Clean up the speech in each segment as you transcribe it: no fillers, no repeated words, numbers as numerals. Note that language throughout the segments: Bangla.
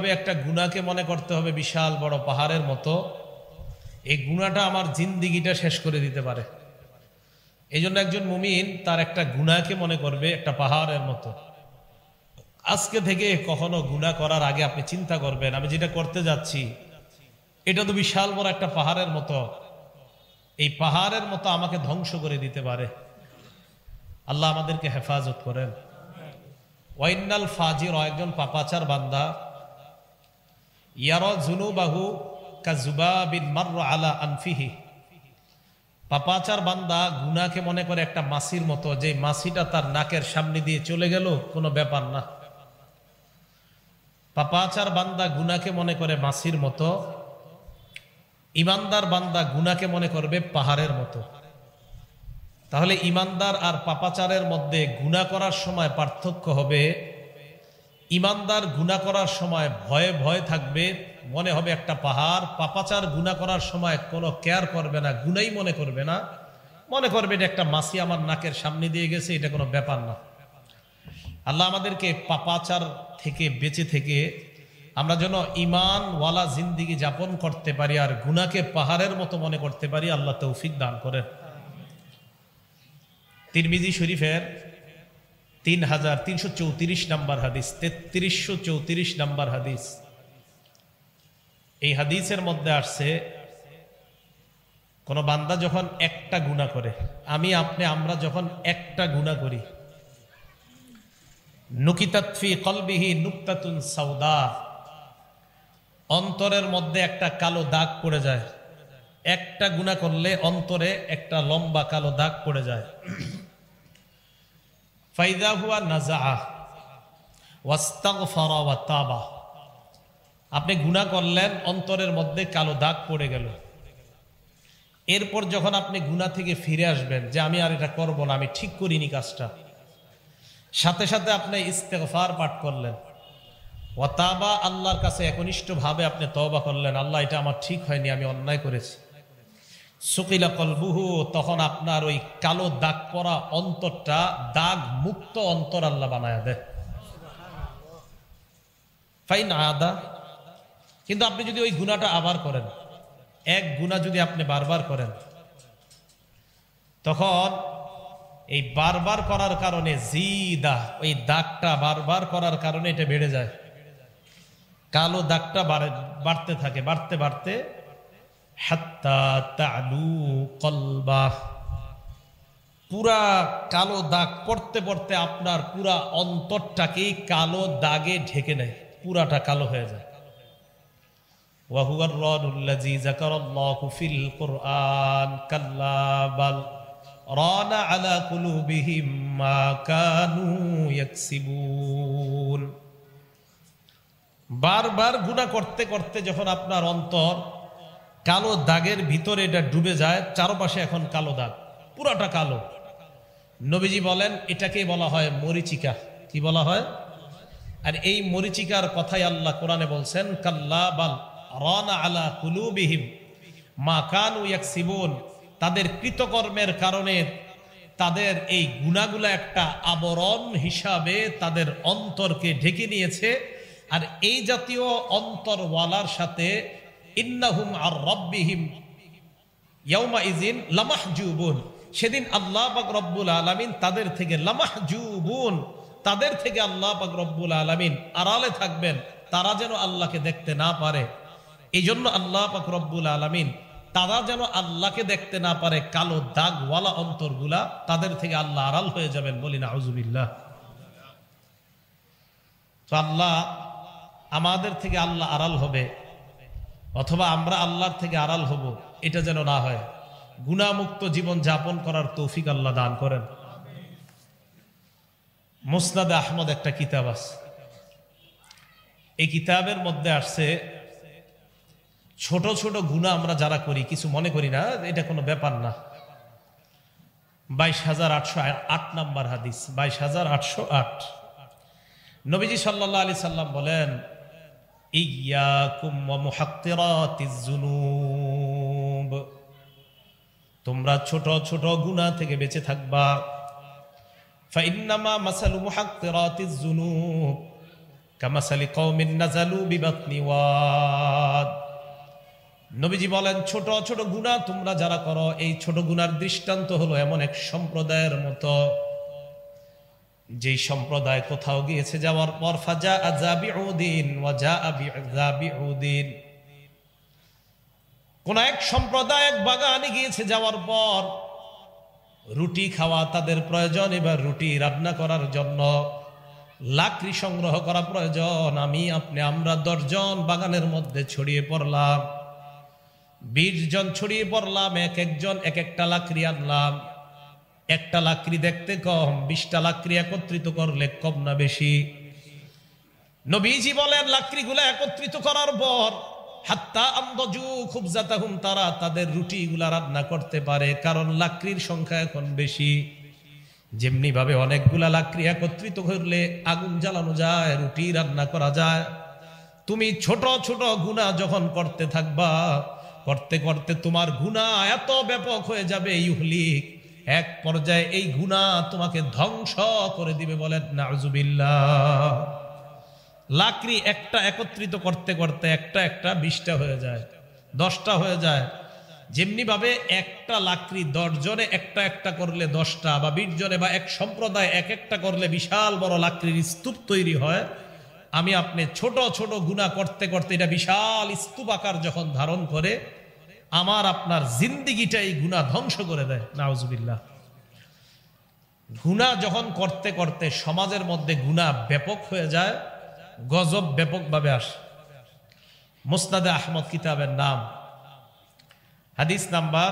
একটা গুনাহকে মনে করতে হবে বিশাল বড় পাহাড়ের মতো। এই গুনাহটা আমার জিন্দিগিটা শেষ করে দিতে পারে। এই জন্য একজন মুমিন তার একটা গুনাহকে মনে করবে একটা পাহাড়ের মতো। আজকে থেকে কখনো গুনাহ করার আগে আপনি চিন্তা করবেন, আমি যেটা করতে যাচ্ছি এটা তো বিশাল বড় একটা পাহাড়ের মতো। এই পাহাড়ের মতো আমাকে ধ্বংস করে দিতে পারে। আল্লাহ আমাদেরকে হেফাজত করেন। ওয়াইনাল ফাজির, একজন পাপাচার বান্দা, ইয়ারা যুনুবাহু কাযুবাবিন মাররা আলা আনফিহি, পাপাচার বান্দা গুনাহকে মনে করে একটা মাছির মতো, যে মাছিটা তার নাকের সামনে দিয়ে চলে গেল কোনো ব্যাপার না। পাপাচার বান্দা গুনাহকে মনে করে মাছির মতো, ইমানদার বান্দা গুনাহকে মনে করবে পাহাড়ের মতো। তাহলে ইমানদার আর পাপাচারের মধ্যে গুনাহ করার সময় পার্থক্য হবে, ইমানদার গুনাহ করার সময় ভয়ে ভয়ে থাকবে, মনে হবে একটা পাহাড়। পাপাচার গুনাহ করার সময় কোনো কেয়ার করবে না, গুনাই মনে করবে না, মনে করবে এটা একটা মাছি আমার নাকের সামনে দিয়ে গেছে, এটা কোনো ব্যাপার না। আল্লাহ আমাদেরকে পাপাচার থেকে বেঁচে থেকে আমরা যেন ঈমানওয়ালা জিন্দেগি যাপন করতে পারি আর গুনাহকে পাহাড়ের মতো মনে করতে পারি। আল্লাহ তৌফিক দান করেন। তিরমিজি শরীফের 3334 নম্বর হাদিস, 3334 নম্বর হাদিস। এই হাদিসের মধ্যে আসছে, কোন বান্দা যখন একটা গুনাহ করে, আমি আপনি আমরা যখন একটা গুনাহ করি, নুকিতাত ফি কলবিহি নুকতাতুন সাউদা, অন্তরের মধ্যে একটা কালো দাগ পড়ে যায়। একটা গুনাহ করলে অন্তরে একটা লম্বা কালো দাগ পড়ে যায়। ফাইদা হুয়া নাজাআ ওয়াস্তাগফারা ওয়া তাবা, আপনি গুনাহ করলেন, অন্তরের মধ্যে কালো দাগ পড়ে গেল। এরপর যখন আপনি গুনাহ থেকে ফিরে আসবেন, যে আমি আর এটা করব না, আমি ঠিক করিনি কাজটা, সাথে সাথে আপনি ইস্তেগফার পাঠ করলেন, ওয়া তাবা, আল্লাহর কাছে একনিষ্ঠভাবে আপনি তওবা করলেন, আল্লাহ এটা আমার ঠিক হয়নি, আমি অন্যায় করেছি। সুকিলা কলবুহু, তখন আপনার ওই কালো দাগ পড়া অন্তরটা দাগ মুক্ত অন্তর আল্লাহ বানায়া দেয়। ফাইন আদা, কিন্তু আপনি যদি ওই গুনাহটা আবার করেন, এক গুনাহ যদি আপনি বারবার করেন, তখন এই বারবার করার কারণে জিদা, ওই দাগটা বারবার করার কারণে এটা বেড়ে যায়। কালো দাগটা বাড়তে থাকে, বাড়তে বাড়তে হাত্তা তালু কলবাহ, পুরা কালো দাগ পড়তে পড়তে আপনার পুরা অন্তরটাকেই কালো দাগে ঢেকে নেয়, পুরাটা কালো হয়ে যায়। ওয়াহুয়ার রানুল্লাযী যাকারাল্লাহু ফিল কুরআন কাল্লা বাল রানা আলা কুলুবিহিম মা কানু ইয়াকসিবুন। বারবার গুনাহ করতে করতে যখন আপনার অন্তর কালো দাগের ভিতরে এটা ডুবে যায়, চারপাশে এখন কালো দাগ, পুরাটা কালো। নবীজি বলেন এটাকে বলা হয় মরিচিকা। কি বলা হয়? আর এই মরিচিকার কথাই আল্লাহ কোরআনে বলছেন, কাল্লা বাল রানা আলা কুলুবিহিম মা কানু ইয়াকসিবুন, তাদের কৃতকর্মের কারণে তাদের এই গুনাহগুলো একটা আবরণ হিসাবে তাদের অন্তরকে ঢেকে নিয়েছে। আর এই জাতীয় অন্তরওয়ালার সাথে ইন্নাহুম আর রাব্বিহিম ইয়াউমা ইযিন লামাহজুবুন, সেদিন আল্লাহ পাক রব্বুল আলামিন তাদের থেকে লামাহজুবুন, তাদের থেকে আল্লাহ পাক রব্বুল আলামিন আড়ালে থাকবেন, তারা যেন আল্লাহকে দেখতে না পারে। এই জন্য আল্লাহ পাক রব্বুল আলামিন তারা যেন আল্লাহকে দেখতে না পারে, কালো দাগওয়ালা অন্তরগুলা, তাদের থেকে আল্লাহ আড়াল হয়ে যাবেন। বলি না আউযুবিল্লাহ। তো আল্লাহ আমাদের থেকে আল্লাহ আড়াল হবে অথবা আমরা আল্লাহর থেকে আড়াল হব, এটা যেন না হয়। গুনাহমুক্ত জীবন যাপন করার তৌফিক আল্লাহ দান করেন। মুসনাদে আহমদ একটা কিতাব আছে, এই কিতাবের মধ্যে আসছে ছোট ছোট গুনাহ আমরা যারা করি, কিছু মনে করি না, এটা কোনো ব্যাপার না। 22,808 নম্বর হাদিস, 22,808। নবীজি সাল্লাল্লাহু আলাইহি সাল্লাম বলেন, ইয়্যাকুম ওয়া মুহাক্কিরাতিজ যুনুব, তোমরা ছোট ছোট গুনাহ থেকে বেঁচে থাকবা। ফাইন্নামা মাসালু মুহাক্কিরাতিজ যুনুব, কামাসালি কওমিন নাযালু বিবাতনি ওয়াদ। নবীজি বলেন ছোট ছোট গুনাহ তোমরা যারা করো, এই ছোট গুনার দৃষ্টান্ত হলো এমন এক সম্প্রদায়ের মতো, যেই সম্প্রদায় কোথাও গিয়েছে যাওয়ার পর ফাজা আযাবিউদ্দিন ওয়া জাআ বিযাবিউদ্দিন, কোন এক সম্প্রদায় এক বাগানে গিয়েছে যাওয়ার পর রুটি খাওয়া তাদের প্রয়োজন, এবার রুটি রান্না করার জন্য লাকড়ি সংগ্রহ করা প্রয়োজন। আমি আপনি আমরা 10 জন বাগানের মধ্যে ছড়িয়ে পড়লাম, 20 জন ছড়িয়ে পড়লাম, এক একজন এক একটা লাকড়ি আনলাম। একটা লাকড়ি দেখতে কম, 20টা লাকড়ি একত্রিত করলে কম না বেশি? নবীজি বলেন লাকড়িগুলো একত্রিত করার পর হাত্তা আমদাজু খুবজাতাহুম, তারা তাদের রুটিগুলা রান্না করতে পারে, কারণ লাকড়ির সংখ্যা এখন বেশি। যেমনি ভাবে অনেকগুলা লাকড়ি একত্রিত করলে আগুন জ্বালানো যায়, রুটি রান্না করা যায়। তুমি ছোট ছোট গুনাহ যখন করতে থাকবা, করতে করতে তোমার গুনাহ এত ব্যাপক হয়ে যাবে, ইউহলিক, এক পর্যায়ে এই গুনাহ তোমাকে ধ্বংস করে দিবে। বলেন নাউজুবিল্লাহ। লাকড়ি একটা একত্রিত করতে করতে একটা একটা 20টা হয়ে যায়, 10টা হয়ে যায়। যেমনি ভাবে একটা লাকড়ি 10 জনে একটা একটা করলে 10টা, বা 20 জনে বা এক সম্প্রদায় এক একটা করলে বিশাল বড় লাকড়ির স্তূপ তৈরি হয়। আমি আপনি ছোট ছোট গুনাহ করতে করতে এটা বিশাল স্তূপ আকার যখন ধারণ করে, আমার আপনার জিন্দিগিটাই গুনাহ ধ্বংস করে দেয়। নাউজুবিল্লাহ। গুনাহ যখন করতে করতে সমাজের মধ্যে গুনাহ ব্যাপক হয়ে যায়, গজব ব্যাপকভাবে আসে। মুসনাদে আহমদ কিতাবের নাম, হাদিস নাম্বার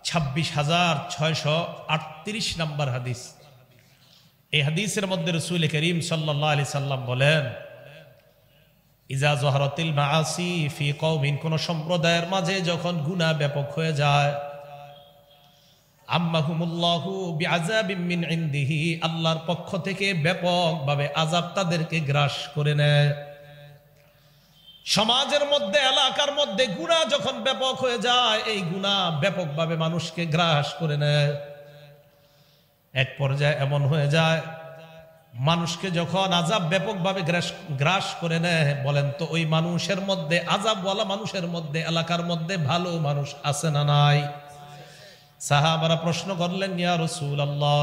26,638 নাম্বার হাদিস। এই হাদিসের মধ্যে রাসূল করিম সাল্লাল্লাহু আলাইহি সাল্লাম বলেন, ইজা যহরাতিল মাআসি ফি কওমিন, কোন সম্প্রদায়ের মাঝে যখন গুনাহ ব্যাপক হয়ে যায়, আম্মাহুমুল্লাহু বিআযাবিম মিন ইনদিহি, আল্লাহর পক্ষ থেকে ব্যাপকভাবে আযাব তাদেরকে গ্রাস করে নেয়। সমাজের মধ্যে এলাকার মধ্যে গুনাহ যখন ব্যাপক হয়ে যায়, এই গুনাহ ব্যাপকভাবে মানুষকে গ্রাস করে নেয়। এক পর্যায়ে এমন হয়ে যায়, মানুষকে যখন আযাব ব্যাপকভাবে গ্রাস করে নেয়, বলেন তো ওই মানুষের মধ্যে, আযাবওয়ালা মানুষের মধ্যে, এলাকার মধ্যে ভালো মানুষ আছে না নাই? সাহাবারা প্রশ্ন করলেন, ইয়া রাসূলুল্লাহ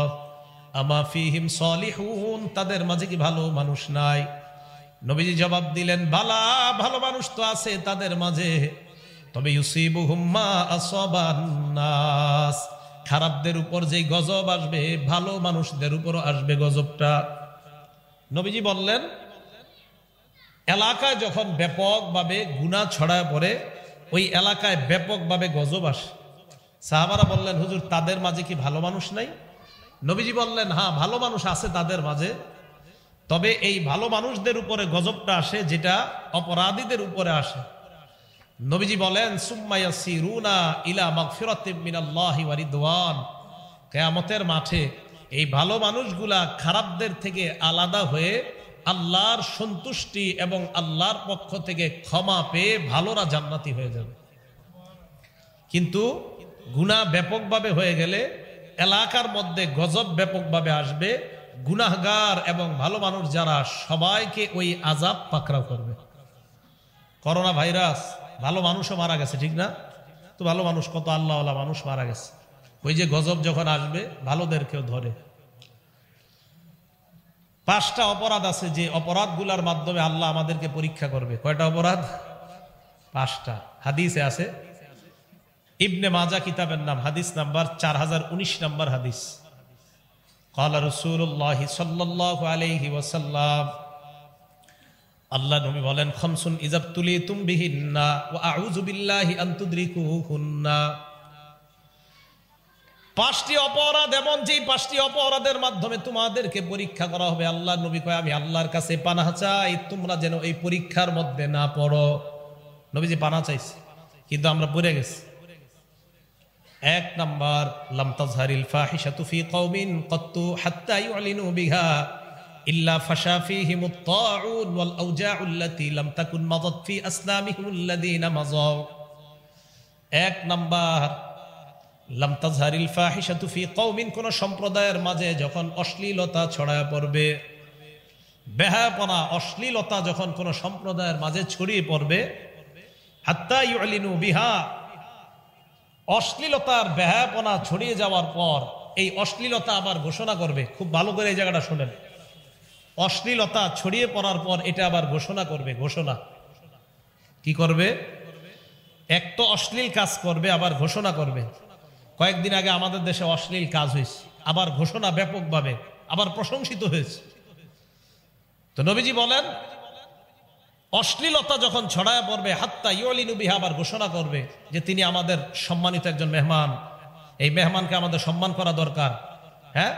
আমা ফীহিম সালিহুন, তাদের মাঝে কি ভালো মানুষ নাই? নবীজি জবাব দিলেন, বালা, ভালো মানুষ তো আছে তাদের মাঝে, তবে ইউসিবুহুম মা আসাবান নাস, খারাপদের উপর যেই গজব আসবে, ভালো মানুষদের উপরও আসবে গজবটা। নবীজি বললেন, এলাকায় যখন ব্যাপকভাবে গুনাহ ছড়ায় পড়ে, ওই এলাকায় ব্যাপকভাবে গজব আসে। সাহাবারা বললেন, হুজুর তাদের মাঝে কি ভালো মানুষ নাই? নবীজি বললেন, হ্যাঁ ভালো মানুষ আছে তাদের মাঝে, তবে এই ভালো মানুষদের উপরে গজবটা আসে যেটা অপরাধীদের উপরে আসে। নবীজি বলেন, সুম্মা ইয়াসিরুনা ইলা মাগফিরাতিম মিনাল্লাহি ওয়া রিদওয়ান, কিয়ামতের মাঠে এই ভালো মানুষগুলা খারাপদের থেকে আলাদা হয়ে আল্লাহর সন্তুষ্টি এবং আল্লাহর পক্ষ থেকে ক্ষমা পেয়ে ভালোরা জান্নাতি হয়ে যাবে। কিন্তু গুনাহ ব্যাপকভাবে হয়ে গেলে এলাকার মধ্যে গজব ব্যাপকভাবে আসবে, গুনাহগার এবং ভালো মানুষ যারা সবাইকে ওই আযাব পাকড়াও করবে। করোনা ভাইরাস, ভালো মানুষও মারা গেছে, ঠিক না? তো ভালো মানুষ কত আল্লাহওয়ালা মানুষ মারা গেছে। ওই যে গজব যখন আসবে ভালোদেরকেও ধরে। 5টা অপরাধ আছে যে অপরাধগুলোর মাধ্যমে আল্লাহ আমাদেরকে পরীক্ষা করবে। কয়টা অপরাধ? 5টা। হাদিসে আছে, ইবনে মাজা কিতাবের নাম, হাদিস নাম্বার 4019 নাম্বার হাদিস। ক্বালা রাসূলুল্লাহ সাল্লাল্লাহু আলাইহি ওয়াসাল্লাম, আল্লাহ নবী বলেন, খামসুন ইযাবতুলিতুম বিহিন্না ওয়া আউযু বিল্লাহি আন তুদরিকুহুন্না, 5টি অপরাধ এমন, যে 5টি অপরাধের মাধ্যমে তোমাদেরকে পরীক্ষা করা হবে। আল্লাহ নবী কয়, আমি আল্লাহর কাছে পানাহ চাই তোমরা যেন এই পরীক্ষার মধ্যে না পড়ো। নবীজি পানাহ চাইছে, কিন্তু আমরা পড়ে গেছি। 1 নাম্বার, লাম তাজহারিল ফাহিশাতু ফি কওমিন ক্বাত্তু হাত্তা ইউলিনু বিহা ইল্লা ফাশা ফীহিমুত তাউন ওয়াল আওজাউ আল্লাতী লাম তাকুন মাদাত ফি আসলামিহিমুল্লাযীনা মাযাউ। 1 নাম্বার, লাম তাজহারিল ফাহিশাতু ফি কওমিন, কোন সম্প্রদায়ের মাঝে যখন অশ্লীলতা ছড়ায় পড়বে, বেহায়াপনা, অশ্লীলতা যখন কোন সম্প্রদায়ের মাঝে ছড়িয়ে পড়বে, হাত্তা ইউলিনু বিহা, অশ্লীলতার বেহায়াপনা ছড়িয়ে যাওয়ার পর এই অশ্লীলতা আবার ঘোষণা করবে। খুব ভালো করে এই জায়গাটা শোনেন, অশ্লীলতা ছড়িয়ে পড়ার পর এটা আবার ঘোষণা করবে। ঘোষণা কি করবে? এক তো অশ্লীল কাজ করবে, আবার ঘোষণা করবে। কয়েকদিন আগে আমাদের দেশে অশ্লীল কাজ হয়েছে, আবার ঘোষণা ব্যাপকভাবে আবার প্রশংসিত হয়েছে। তো নবীজি বলেন অশ্লীলতা যখন ছড়ায় পড়বে, হাত্তা ইউলিনু বিহা, আবার ঘোষণা করবে যে তিনি আমাদের সম্মানিত একজন মেহমান, এই মেহমানকে আমাদের সম্মান করা দরকার। হ্যাঁ,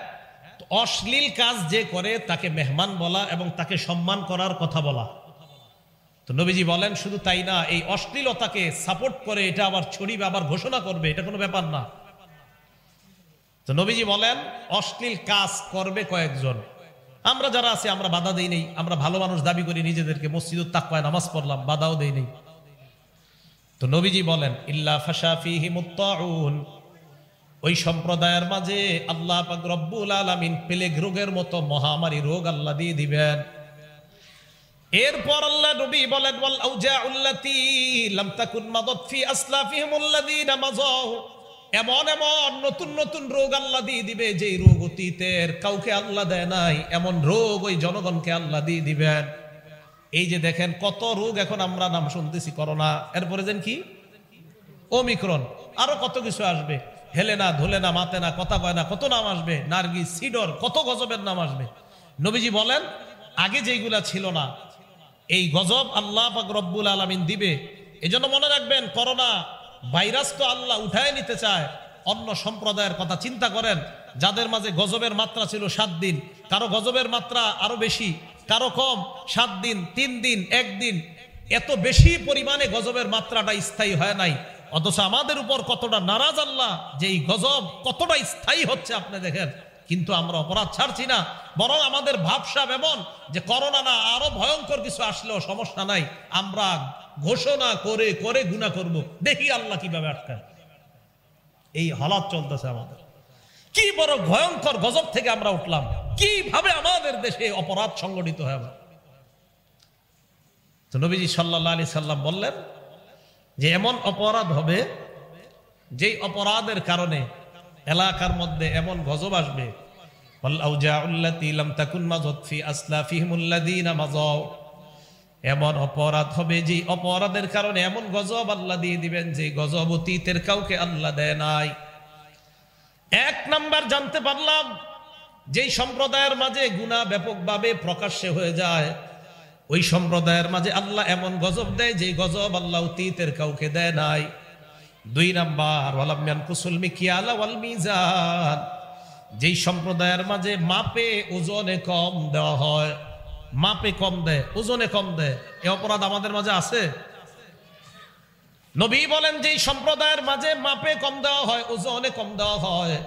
তো অশ্লীল কাজ যে করে তাকে মেহমান বলা এবং তাকে সম্মান করার কথা বলা। তো নবীজি বলেন শুধু তাই না, এই অশ্লীলতাকে সাপোর্ট করে এটা আবার ছড়িয়ে আবার ঘোষণা করবে, এটা কোনো ব্যাপার না। তো নবীজি বলেন অশ্লীল কাজ করবে কয়েকজন। আমরা যারা আছি আমরা বাধা দেই নেই, আমরা ভালো মানুষ দাবি করি নিজেদেরকে, মসজিদুত তাকওয়ায় নামাজ পড়লাম, বাধাও দেই নেই। তো নবীজি বলেন ইল্লা ফাশা ফীহি মুত্তাউন, ওই সম্প্রদায়ের মাঝে আল্লাহ পাক রব্বুল আলামিন প্লেগ রোগের মতো মহামারী রোগ আল্লাহ দিয়ে দিবেন। এরপর আল্লাহ নবী বলেন ওয়াল আউজাউল্লাতী লাম তাকুন মাদাত ফি আসলাফিহিমুল্লাযীনা মাযাউ, এমন এমন নতুন নতুন রোগ আল্লাহ দিয়ে দিবে যেই রোগ অতীতের কাউকে আল্লাহ দেয় নাই, এমন রোগ ওই জনগণকে আল্লাহ দিয়ে দিবেন। এই যে দেখেন কত রোগ এখন আমরা নাম শুনতেছি, করোনা, এরপরে যেন কি ওমিক্রন, আরো কত কিছু আসবে, হেলেনা ধুলেনা মাতেনা কথা কয় না, কত নাম আসবে, নার্গিস সিডর, কত গজবের নাম আসবে। নবীজি বলেন আগে যেইগুলা ছিল না, এই গজব আল্লাহ পাক রব্বুল আলামিন দিবে। এজন্য মনে রাখবেন করোনা ভাইরাস তো আল্লাহ উঠায় নিতে চায়। অন্য সম্প্রদায়ের কথা চিন্তা করেন, যাদের মাঝে গজবের মাত্রা ছিল 7 দিন, কারো গজবের মাত্রা আরো বেশি, কারো কম, 7 দিন, 3 দিন, 1 দিন, এত বেশি পরিমাণে গজবের মাত্রাটা স্থায়ী হয় নাই। অথচ আমাদের উপর কতটা নারাজ আল্লাহ, যে এই গজব কতটা স্থায়ী হচ্ছে আপনি দেখেন, কিন্তু আমরা অপরাধ ছাড়ছি না। বরং আমাদের ভাবসাব এমন যে করোনা না আরো ভয়ঙ্কর কিছু আসলেও সমস্যা নাই, আমরা ঘোষণা করে করে গুনাহ করব, দেখি আল্লাহ কিভাবে আটকায়। এই হালাত চলতেছে আমাদের। কি বড় ভয়ঙ্কর গজব থেকে আমরা উঠলাম, কিভাবে আমাদের দেশে অপরাধ সংগঠিত হয়। তো নবীজি সাল্লাল্লাহু আলাইহি সাল্লাম বললেন যে এমন অপরাধ হবে যেই অপরাধের কারণে এলাকার মধ্যে এমন গজব আসবে, ওয়াল আউজাউল্লাতী লাম তাকুন মাযাত ফি আসলাফিহিমুল্লাযীনা মাযাউ, এমন অপরাধ হবে যে অপরাধের কারণে এমন গজব আল্লাহ দিয়ে দিবেন যে গজব অতীতের কাউকে আল্লাহ দেয় নাই। 1 নাম্বার জানতে পারলাম যেই সম্প্রদায়ের মাঝে গুনাহ ব্যাপকভাবে প্রকাশ্যে হয়ে যায়, ওই সম্প্রদায়ের মাঝে আল্লাহ এমন গজব দেয় যে গজব আল্লাহ অতীতের কাউকে দেয় নাই। 2 নাম্বার ওয়ালাম ইয়ানকুসুল মিকিয়াল ওয়াল মিজান, যেই সম্প্রদায়ের মাঝে মাপে ওজনে কম দেওয়া হয়, মাপে কম দেয়, ওজনে কম দেয়, এই অপরাধ আমাদের মাঝে আছে? নবী বলেন যেই সম্প্রদায়ের মাঝে মাপে কম দেওয়া হয়, ওজনে কম দেওয়া হয়,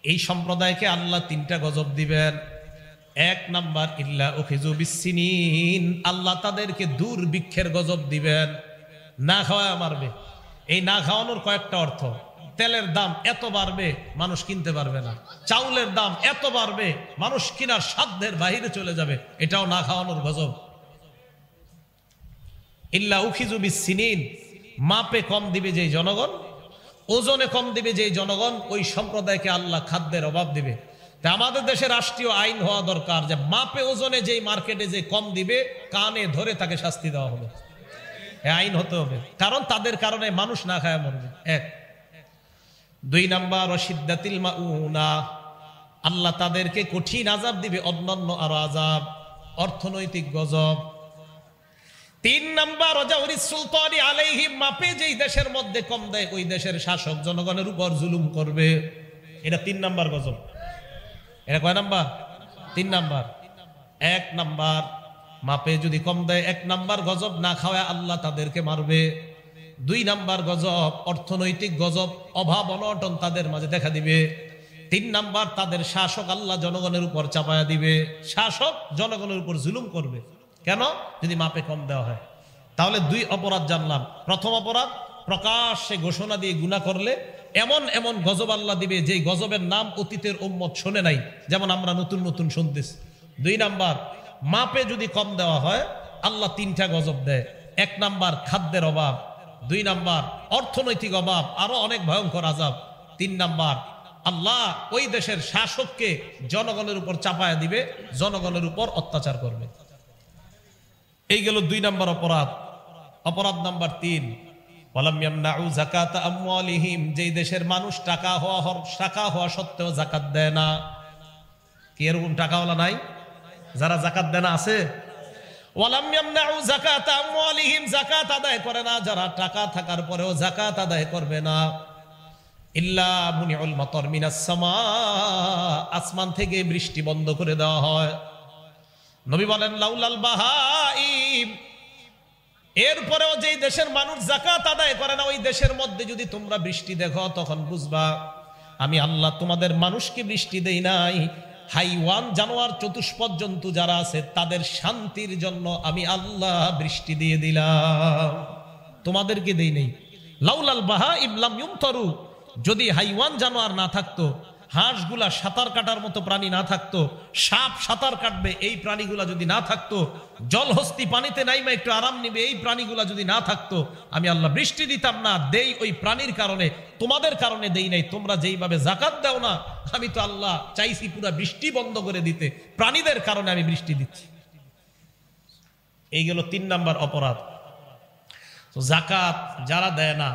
এই সম্প্রদায়কে আল্লাহ 3টা গজব দিবেন। 1 নাম্বার ইল্লা উখিযু বিসসিনিন, আল্লাহ তাদেরকে দুর্ভিক্ষের গজব দিবেন, না খাওয়ায় মারবে। এই না খাওয়ানোর কয়েকটা অর্থ, তেলের দাম এত বাড়বে মানুষ কিনতে পারবে না, চাউলের দাম এত বাড়বে মানুষ কিনার সাধ্যের বাইরে চলে যাবে, এটাও না খাওয়ানোর গজব। ইল্লা উখিযু বিসসিনিন, মাপে কম দিবে যেই জনগণ, ওজনে কম দিবে যেই জনগণ, ওই সম্প্রদায়কে আল্লাহ খাদ্যের অভাব দিবে। তা আমাদের দেশে রাষ্ট্রীয় আইন হওয়া দরকার যে মাপে ওজনে যেই মার্কেটে যে কম দিবে কানে ধরে তাকে শাস্তি দেওয়া হবে, আইন হতে হবে, কারণ তাদের কারণে মানুষ না খায় মরবে। 1। 2 নাম্বার ওয়াশিদ্দাতিল মাউনা, আল্লাহ তাদেরকে কঠিন আযাব দিবে, অন্যান্য আরো আযাব, অর্থনৈতিক গজব। 3 নাম্বার ওয়াজাউরিস সুলতানি আলাইহিম, মাপে যেই দেশের মধ্যে কম দেয় ওই দেশের শাসক জনগণের উপর জুলুম করবে, এটা 3 নাম্বার গজব। এটা কয় নাম্বার? 3 নাম্বার। 1 নাম্বার মাপে যদি কম দেয় 1 নাম্বার গজব, না খাওয়ায় আল্লাহ তাদেরকে মারবে। 2 নাম্বার গজব অর্থনৈতিক গজব, অভাব অনটন তাদের মাঝে দেখা দিবে। 3 নাম্বার তাদের শাসক আল্লাহ জনগণের উপর চাপায়া দিবে, শাসক জনগণের উপর জুলুম করবে। কেন? যদি মাপে কম দেওয়া হয়। তাহলে 2 অপরাধ জানলাম। প্রথম অপরাধ, প্রকাশ্যে ঘোষণা দিয়ে গুনাহ করলে এমন এমন গজব আল্লাহ দিবে যেই গজবের নাম অতীতের উম্মত শোনে নাই, যেমন আমরা নতুন নতুন শুনতেছি। 2 নাম্বার মাপে যদি কম দেওয়া হয় আল্লাহ তিনটা গজব দেয়। 1 নাম্বার খাদ্যের অভাব, 2 নাম্বার অর্থনৈতিক অভাব, আরো অনেক ভয়ঙ্কর আযাব, 3 নাম্বার আল্লাহ ওই দেশের শাসককে জনগণের উপর চাপায়া দিবে, জনগণের উপর অত্যাচার করবে। এই গেল 2 নাম্বার অপরাধ। অপরাধ নাম্বার 3, ওয়ালাম ইয়ামনাউ যাকাতা আমওয়ালিহিম, যেই দেশের মানুষ টাকা হওয়া সত্ত্বেও যাকাত দেয় না। কি এরকম টাকাওয়ালা নাই যারা যাকাত দেয় না? আছে। ওয়ালাম ইয়ামনাউ যাকাতা আমওয়ালিহিম, যাকাত আদায় করে না যারা, টাকা থাকার পরেও যাকাত আদায় করবে না। ইল্লা মুনিউল মাতার মিনাস সামা, আসমান থেকে বৃষ্টি বন্ধ করে দেওয়া হয়। নবী বলেন লাউলাল বাহাইম, এরপরেও যেই দেশের মানুষ যাকাত আদায় করে না ওই দেশের মধ্যে যদি তোমরা বৃষ্টি দেখো তখন বুঝবা আমি আল্লাহ তোমাদের মানুষকে বৃষ্টি দেই নাই, হাইওয়ান জানোয়ার চতুষ্পদ জন্তু যারা আছে তাদের শান্তির জন্য আমি আল্লাহ বৃষ্টি দিয়ে দিলাম, তোমাদেরকে দেই নেই। লাউলাল বাহাইম লাম ইউমতারু, যদি হাইওয়ান জানোয়ার না থাকতো, হাঁসগুলা সাঁতার কাটার মতো প্রাণী না থাকতো, সাপ সাঁতার কাটবে এই প্রাণীগুলা যদি না থাকতো, জলহস্তি পানিতে নাইমা একটু আরাম নিবে এই প্রাণীগুলা যদি না থাকতো, আমি আল্লাহ বৃষ্টি দিতাম না। দেই ওই প্রাণীর কারণে, তোমাদের কারণে দেই নাই। তোমরা যেইভাবে যাকাত দাও না, আমি তো আল্লাহ চাইছি পুরা বৃষ্টি বন্ধ করে দিতে, প্রাণীদের কারণে আমি বৃষ্টি দিচ্ছি। এই গেল 3 নাম্বার অপরাধ। তো যাকাত যারা দেয় না,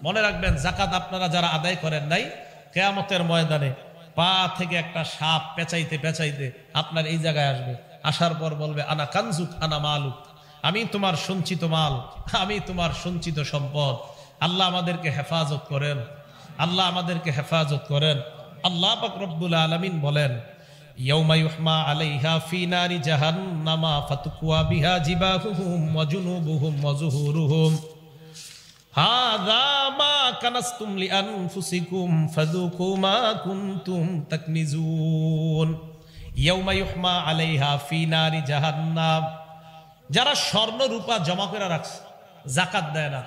মনে রাখবেন যাকাত আপনারা যারা আদায় করেন নাই, কিয়ামতের ময়দানে পা থেকে একটা সাপ পেঁচাইতে পেঁচাইতে আপনার এই জায়গায় আসবে, আসার পর বলবে আনা কানজুক আনা মালুক, আমি তোমার সঞ্চিত মাল, আমি তোমার সঞ্চিত সম্পদ। আল্লাহ আমাদেরকে হেফাজত করেন, আল্লাহ আমাদেরকে হেফাজত করেন। আল্লাহ পাক রব্বুল আলামিন বলেন ইয়াউমা ইউহমা আলাইহা ফি নারি জাহান্নামা ফাতুকওয়া বিহা জিবাহুহুম ওয়া জুনুবুহুম ওয়া যুহুরুহুম হাযা মা কানাসতুম লিআনফুসিকুম ফাযুকু মা কুনতুম তাকনিজুন। ইয়াউমা ইউহমা আলাইহা ফি নারি জাহান্নাম, যারা স্বর্ণ রূপা জমা করে রাখছে, যাকাত দেয় না,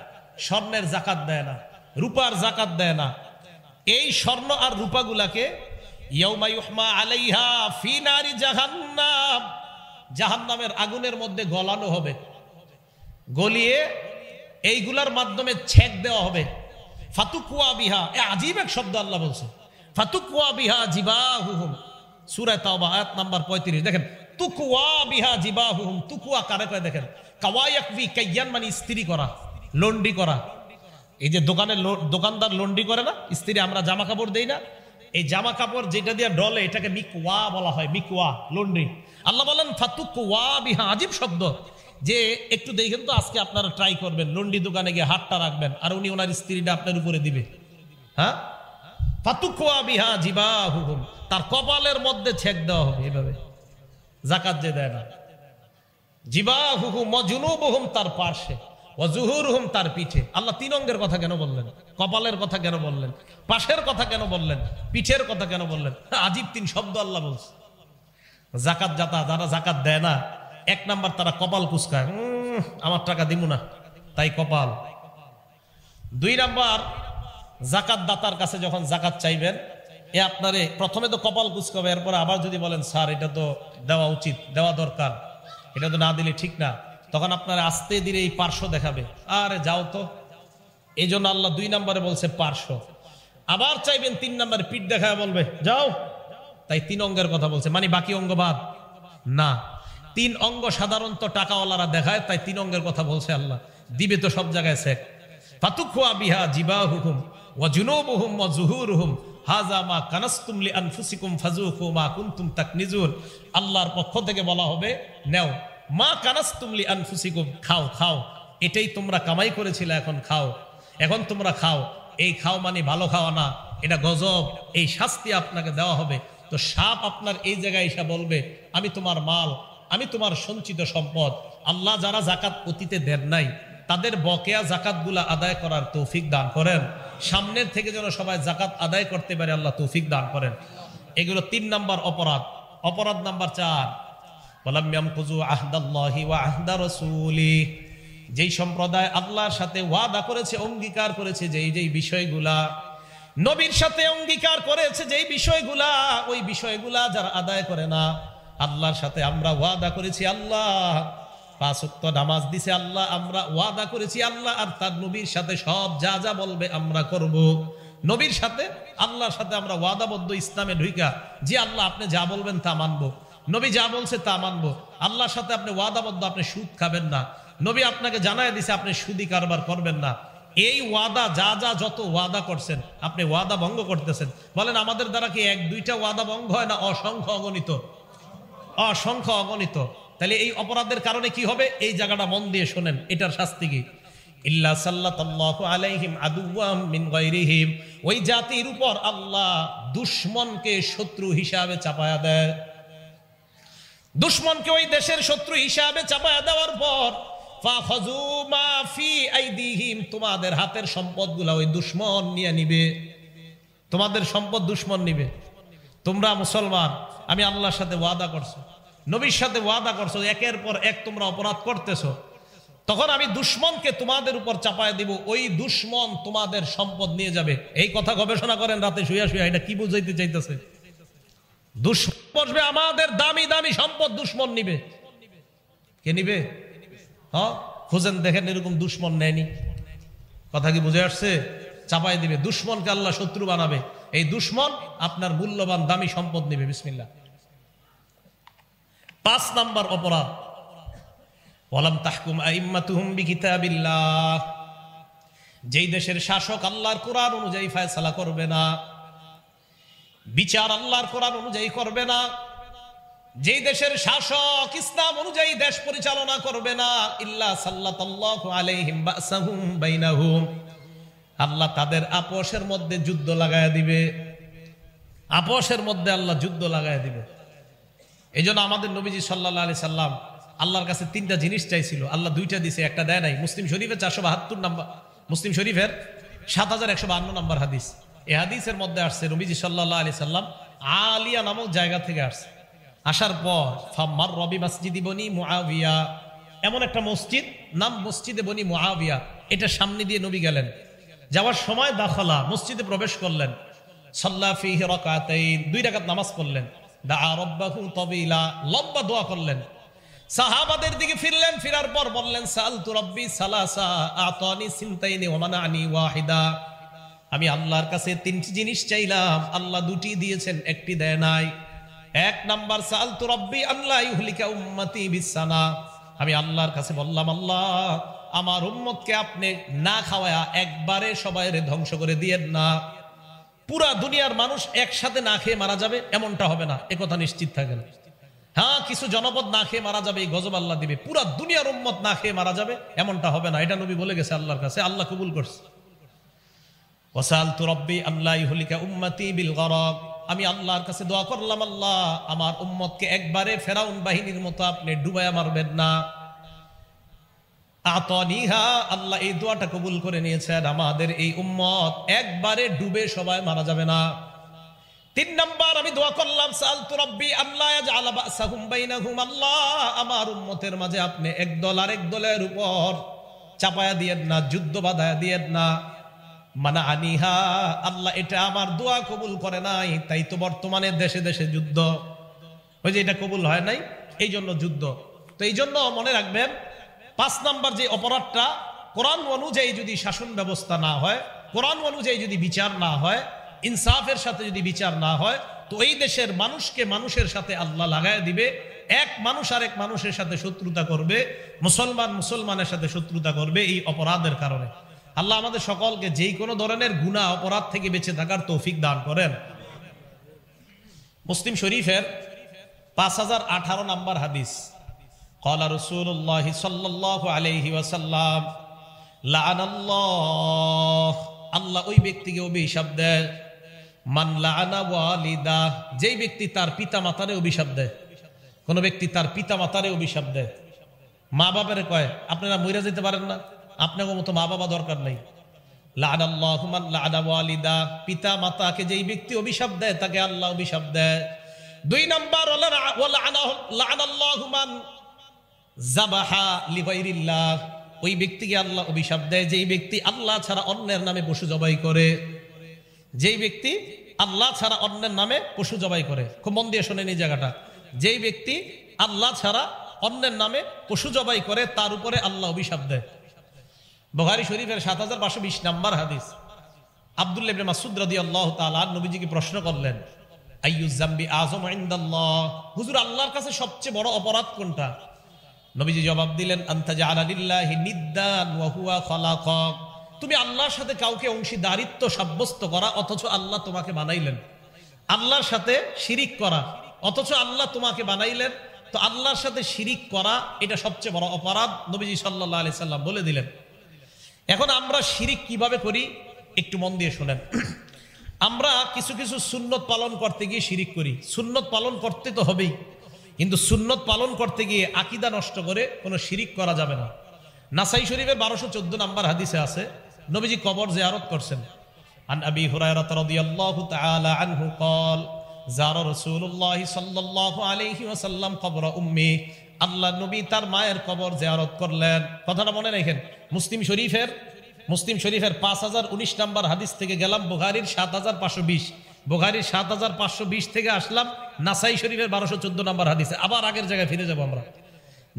স্বর্ণের যাকাত দেয় না, রূপার যাকাত দেয় না, এই স্বর্ণ আর রূপাগুলাকে ইয়াউমা ইউহমা আলাইহা ফি নারি জাহান্নাম, জাহান্নামের আগুনের মধ্যে গলানো হবে, গলিয়ে এইগুলার মাধ্যমে ছেক দেওয়া হবে। ফাতুকুয়া বিহা, এ আজীব এক শব্দ আল্লাহ বলছে, ফাতুকুয়া বিহা জিবাহুহুম, সূরা তাওবা আয়াত নাম্বার 35। দেখেন তুকুয়া বিহা জিবাহুহুম, তুকুয়া কারে কয় দেখেন, কাওয়ায়াকবি কাইয়ান মানে ইস্ত্রি করা, লন্ডি করা। এই যে দোকানদার লন্ডি করে না ইস্ত্রি, আমরা জামা কাপড় দেই না, এই জামা কাপড় যেটা দিয়ে ডলে এটাকে মিকওয়া বলা হয়, মিকওয়া লন্ডি। আল্লাহ বলেন ফাতুকুয়া বিহা, আজীব শব্দ। যে একটু দেখেন তো আজকে আপনারা ট্রাই করবেন, লন্ডি দোকানে গিয়ে হাতটা রাখবেন আর উনি ওনার স্ত্রীটা আপনার উপরে দিবে, হ্যাঁ, ফাতুকুয়া বিহা জিবাহুহুম, তার কপালের মধ্যে ছেক দেওয়া হবে এইভাবে, যাকাত যে দেয় না। জিবাহুহুম ওয়া জুনুবুহুম, তার পাশে, ওয়া যুহুরুহুম, তার পিঠে। আল্লাহ 3 অঙ্গের কথা কেন বললেন? কপালের কথা কেন বললেন? পাশের কথা কেন বললেন? পিঠের কথা কেন বললেন? আজীব 3 শব্দ আল্লাহ বলছে। যাকাত যারা যাকাত দেয় না, 1 নাম্বার তারা কপাল কুচকায়, আমার টাকা দিব না, তাই কপাল। 2 নাম্বার যাকাত দাতার কাছে যখন যাকাত চাইবেন, এ আপনারে প্রথমে তো কপাল কুচকাবে, এরপরে আবার যদি বলেন স্যার এটা তো দেওয়া উচিত, দেওয়া দরকার, এটা তো না দিলে ঠিক না, তখন আপনার আস্তে ধীরে এই পার্শ্ব দেখাবে, আরে যাও তো। এই জন্য আল্লাহ 2 নম্বরে বলছে পার্শ্ব। আবার চাইবেন 3 নম্বরে পিঠ দেখায় বলবে যাও, তাই 3 অঙ্গের কথা বলছে, মানে বাকি অঙ্গ বাদ না। 3 অঙ্গ সাধারণত টাকাওয়ালারা দেখায়, তাই 3 অঙ্গের কথা বলছে আল্লাহ, দিবে তো সব জায়গায় শেখ। ফাতুকুয়া বিহা জিবাহুহুম ওয়া জুনুবুহুম ওয়া যুহুরুহুম হাযা মা কানাসতুম লিআনফুসিকুম ফাযুকু মা কুনতুম তাকনিজুন। আল্লাহর পক্ষ থেকে বলা হবে নেও, মা কানাসতুম লিআনফুসিকুম, খাও খাও, এটাই তোমরা কামাই করেছিলে, এখন খাও, এখন তোমরা খাও। এই খাও মানে ভালো খাওয়া না, এটা গজব, এই শাস্তি আপনাকে দেওয়া হবে। তো সাপ আপনার এই জায়গায় এসে বলবে আমি তোমার মাল, আমি তোমার সঞ্চিত সম্পদ। আল্লাহ যারা যাকাত অতীতে দেন নাই তাদের বকেয়া জাকাতগুলা আদায় করার তৌফিক দান করেন, সামনের থেকে যেন সবাই জাকাত আদায় করতে পারে আল্লাহ তৌফিক দান করেন। এগুলো 3 নাম্বার অপরাধ। অপরাধ নাম্বার 4, ওয়ালাম ইয়ামকুযু আহদাল্লাহি ওয়া আহদা রাসূলি, যেই সম্প্রদায় আল্লাহর সাথে ওয়াদা করেছে, অঙ্গীকার করেছে, যেই বিষয়গুলা নবীর সাথে অঙ্গীকার করেছে, যেই বিষয়গুলা, ওই বিষয়গুলা যারা আদায় করে না, আল্লাহর সাথে আমরা ওয়াদা করেছি আল্লাহ, 5 ওয়াক্ত নামাজ দিছে আল্লাহ, আমরা ওয়াদা করেছি আল্লাহ আর তার নবীর সাথে সব যা যা বলবে আমরা করব। নবীর সাথে আল্লাহর সাথে আমরা ওয়াদাবদ্ধ ইসলামে ঢুইকা, যে আল্লাহ আপনি যা বলবেন তা মানবো, নবী যা বলছে তা মানবো। আল্লাহর সাথে আপনি ওয়াদাবদ্ধ, আপনি সুদ খাবেন না, নবী আপনাকে জানায় দিছে আপনি সুদি কারবার করবেন না। এই ওয়াদা যা যা যত ওয়াদা করছেন আপনি ওয়াদা ভঙ্গ করতেছেন। বলেন আমাদের দ্বারা কি 1-2টা ওয়াদা ভঙ্গ হয় না? অসংখ্য অগণিত, অসংখ্য অগণিত। তাহলে এই অপরাধের কারণে কি হবে? এই জায়গাটা মন দিয়ে শোনেন, এটার শাস্তি কি? ইল্লা সাল্লাল্লাহু আলাইহিম আদুওয়াম মিন গায়রিহিম, ওই জাতির উপর আল্লাহ দুশমনকে শত্রু হিসাবে চাপায়া দেয়। দুশমনকে ওই দেশের শত্রু হিসাবে চাপায়া দেওয়ার পর ফাখাযু মা ফি আইদিহিম, তোমাদের হাতের সম্পদগুলো ওই দুশমন নিয়ে নিবে। তোমাদের সম্পদ দুশমন নিবে। তোমরা মুসলমান, আমি আল্লাহর সাথে ওয়াদা করছো, নবীর সাথে ওয়াদা করছো, একের পর এক তোমরা অপরাধ করতেছো, তখন আমি দুশমনকে তোমাদের উপর চাপায় দিব, ওই দুশমন তোমাদের সম্পদ নিয়ে যাবে। এই কথা গবেষণা করেন রাতে শুয়া শুয়া, এটা কি বুঝাইতে চাইতেছে? দুশমন বসবে, আমাদের দামি দামি সম্পদ দুশমন নিবে। কে নিবে? হ্যাঁ, খুঁজেন দেখেন এরকম দুশমন নেয়নি। কথা কি বুঝে আসছে? চাপাই দিবে, দুশমনকে আল্লাহ শত্রু বানাবে, এই দুশমন আপনার মূল্যবান দামি সম্পদ নিবে। বিসমিল্লাহ। 5 নাম্বার অপরাধ, ওয়ালাম তাহকুম আইম্মাতুহুম বিকিতাবিল্লাহ, যেই দেশের শাসক আল্লাহর কোরআন অনুযায়ী ফয়সালা করবে না, বিচার আল্লাহর কোরআন অনুযায়ী করবে না, যেই দেশের শাসক ইসলাম অনুযায়ী দেশ পরিচালনা করবে না, ইল্লা সাল্লাতাল্লাহু আলাইহিম বাসাহুম বাইনাহুম, আল্লাহ তাদের আপোষের মধ্যে যুদ্ধ লাগায়া দিবে। আপোষের মধ্যে আল্লাহ যুদ্ধ লাগায়া দিবে। এই জন্য আমাদের নবীজি সাল্লাল্লাহু আলাইহি সাল্লাম আল্লাহর কাছে 3টা জিনিস চাইছিল, আল্লাহ 2টা দিছে, একটা দেয় নাই। মুসলিম শরীফের 472 নম্বর, মুসলিম শরীফের 7152 নম্বর হাদিস। এই হাদিসের মধ্যে আসছে নবীজি সাল্লাল্লাহু আলাইহি সাল্লাম আলিয়া নামক জায়গা থেকে আসছে। আসার পর ফাম্মার রবি মসজিদি বনি মুআবিয়া, এমন একটা মসজিদ, নাম মসজিদে বনি মুআবিয়া, এটা সামনে দিয়ে নবী গেলেন। যাওয়ার সময় দাখালা, মসজিদে প্রবেশ করলেন, সাল্লা ফীহি রাকাতাইন, 2 রাকাত নামাজ পড়লেন, দাআ রাব্বাহু তাবিলা, লম্বা দোয়া করলেন। সাহাবাদের দিকে ফিরলেন, ফিরার পর বললেন সালতু রাব্বি সালাসা আতানি সিনতাইনি ওয়া মানানি ওয়াহিদা, আমি আল্লাহর কাছে 3টি জিনিস চাইলাম, আল্লাহ 2টি দিয়েছেন, 1টি দেয় নাই। 1 নাম্বার সালতু রাব্বি আল্লাহ ইহলিকা উম্মতি বিসানা, আমি আল্লাহর কাছে বললাম আল্লাহ আমার উম্মতকে আপনি না খাওয়ায়া একবারে সবাইরে ধ্বংস করে দিয়েন না। পুরা দুনিয়ার মানুষ একসাথে না খেয়ে মারা যাবে এমনটা হবে না, একথা নিশ্চিত থাকেন। হ্যাঁ, কিছু জনপদ না খেয়ে মারা যাবে, এই গজব আল্লাহ দিবে। পুরা দুনিয়ার উম্মত না খেয়ে মারা যাবে এমনটা হবে না, এটা নবী বলে গেছে আল্লাহর কাছে, আল্লাহ কবুল করছে। ওয়াসালতু রাব্বি আল্লাহ ইহলিকা উম্মতি বিল গরাক, আমি আল্লাহর কাছে দোয়া করলাম আল্লাহ আমার উম্মতকে একবারে ফেরাউন বাহিনীর মতো আপনি ডুবায়া মারবেন না। আতানিহা, আল্লাহ এই দোয়াটা কবুল করে নিয়েছেন, আমাদের এই উম্মত একবারে ডুবে সবাই মারা যাবে না। 3 নাম্বার আমি দোয়া করলাম সালতু রাব্বি আল্লাহ ইয়াজআলা বাসাহুম বাইনাহুম, আল্লাহ আমার উম্মতের মাঝে আপনি এক দল আরেক দলের উপর চাপায়া দিয়েন না, যুদ্ধ বাধায়া দিয়েন না। মানা আনিহা, আল্লাহ এটা আমার দোয়া কবুল করে নাই, তাই তো বর্তমানে দেশে দেশে যুদ্ধ। ওই যে এটা কবুল হয় নাই, এই জন্য যুদ্ধ। তো এই জন্য মনে রাখবেন 5 নাম্বার যে অপরাধটা, কোরআন অনুযায়ী যদি শাসন ব্যবস্থা না হয়, কোরআন অনুযায়ী যদি বিচার না হয়, ইনসাফের সাথে যদি বিচার না হয়, তো এই দেশের মানুষকে মানুষের সাথে আল্লাহ লাগায় দিবে। এক মানুষ আরেক মানুষের সাথে শত্রুতা করবে, মুসলমান মুসলমানের সাথে শত্রুতা করবে এই অপরাধের কারণে। আল্লাহ আমাদের সকলকে যেই কোনো ধরনের গুনাহ অপরাধ থেকে বেঁচে থাকার তৌফিক দান করেন। মুসলিম শরীফের 5018 নম্বর হাদিস, ক্বালা রাসূলুল্লাহ সাল্লাল্লাহু আলাইহি ওয়াসাল্লাম লাআনাল্লাহ, আল্লাহ ওই ব্যক্তিকে অভিশাপ দেয়, মান লাআনা ওয়ালিদা, যেই ব্যক্তি তার পিতা মাতারে অভিশাপ দেয়। কোন ব্যক্তি তার পিতা মাতারে অভিশাপ দেয়, মা বাবারে কয় আপনারা মইরা যেতে পারেন না, আপনাকে মতো মা বাবা দরকার নাই। লাআনাল্লাহু মান লাআনা ওয়ালিদা, পিতা মাতাকে যেই ব্যক্তি অভিশাপ দেয় তাকে আল্লাহ অভিশাপ দেয়। 2 নাম্বার লাআনাল্লাহু মান যাবাহা লিগাইরিল্লাহ, ওই ব্যক্তিকে আল্লাহ অভিশাপ দেয় যেই ব্যক্তি আল্লাহ ছাড়া অন্যের নামে পশু জবাই করে। যেই ব্যক্তি আল্লাহ ছাড়া অন্যের নামে পশু জবাই করে, খুব মন দিয়ে শোনেন এই জায়গাটা। যেই ব্যক্তি আল্লাহ ছাড়া অন্যের নামে পশু জবাই করে তার উপরে আল্লাহ অভিশাপ দেয়। বুখারী শরীফের ৭৫২০ নম্বর হাদিস। আব্দুল্লাহ ইবনে মাসউদ রাদিয়াল্লাহু তাআলা নবীজিকে প্রশ্ন করলেন, আইয়ুজ যামবি আযম ইনদাল্লাহ, হুজুর আল্লাহর কাছে সবচেয়ে বড় অপরাধ কোনটা? নবীজি জবাব দিলেন, আনতা জাআলা লিল্লাহি নিদ্দান ওয়া হুয়া খালাকাক, তুমি আল্লাহর সাথে কাউকে অংশীদারিত্ব সাব্যস্ত করা অথচ আল্লাহ তোমাকে বানাইলেন। আল্লাহর সাথে শিরিক করা অথচ আল্লাহ তোমাকে বানাইলেন। তো আল্লাহর সাথে শিরিক করা এটা সবচেয়ে বড় অপরাধ, নবীজি সাল্লাল্লাহু আলাইহি সাল্লাম বলে দিলেন। এখন আমরা শিরিক কিভাবে করি একটু মন দিয়ে শোনেন। আমরা কিছু কিছু সুন্নত পালন করতে গিয়ে শিরিক করি। সুন্নত পালন করতে তো হবেই, কিন্তু সুন্নত পালন করতে গিয়ে আকীদা নষ্ট করে কোনো শিরিক করা যাবে না। নাসাই শরীফের 1214 নম্বর হাদিসে আছে, নবীজি কবর জিয়ারত করছেন। আন আবি হুরায়রা রাদিয়াল্লাহু তাআলা আনহু قال যারা রাসূলুল্লাহ সাল্লাল্লাহু আলাইহি ওয়াসাল্লাম কবর উম্মি, আল্লাহ নবী তার মায়ের কবর জিয়ারত করলেন। কথাটা মনে রাখেন, মুসলিম শরীফের 5019 নম্বর হাদিস থেকে গেলাম বুখারীর 7520, বুখারীর 7520 থেকে আসলাম নাসাই শরীফের 1214 নম্বর হাদিসে। আবার আগের জায়গায় ফিরে যাব আমরা।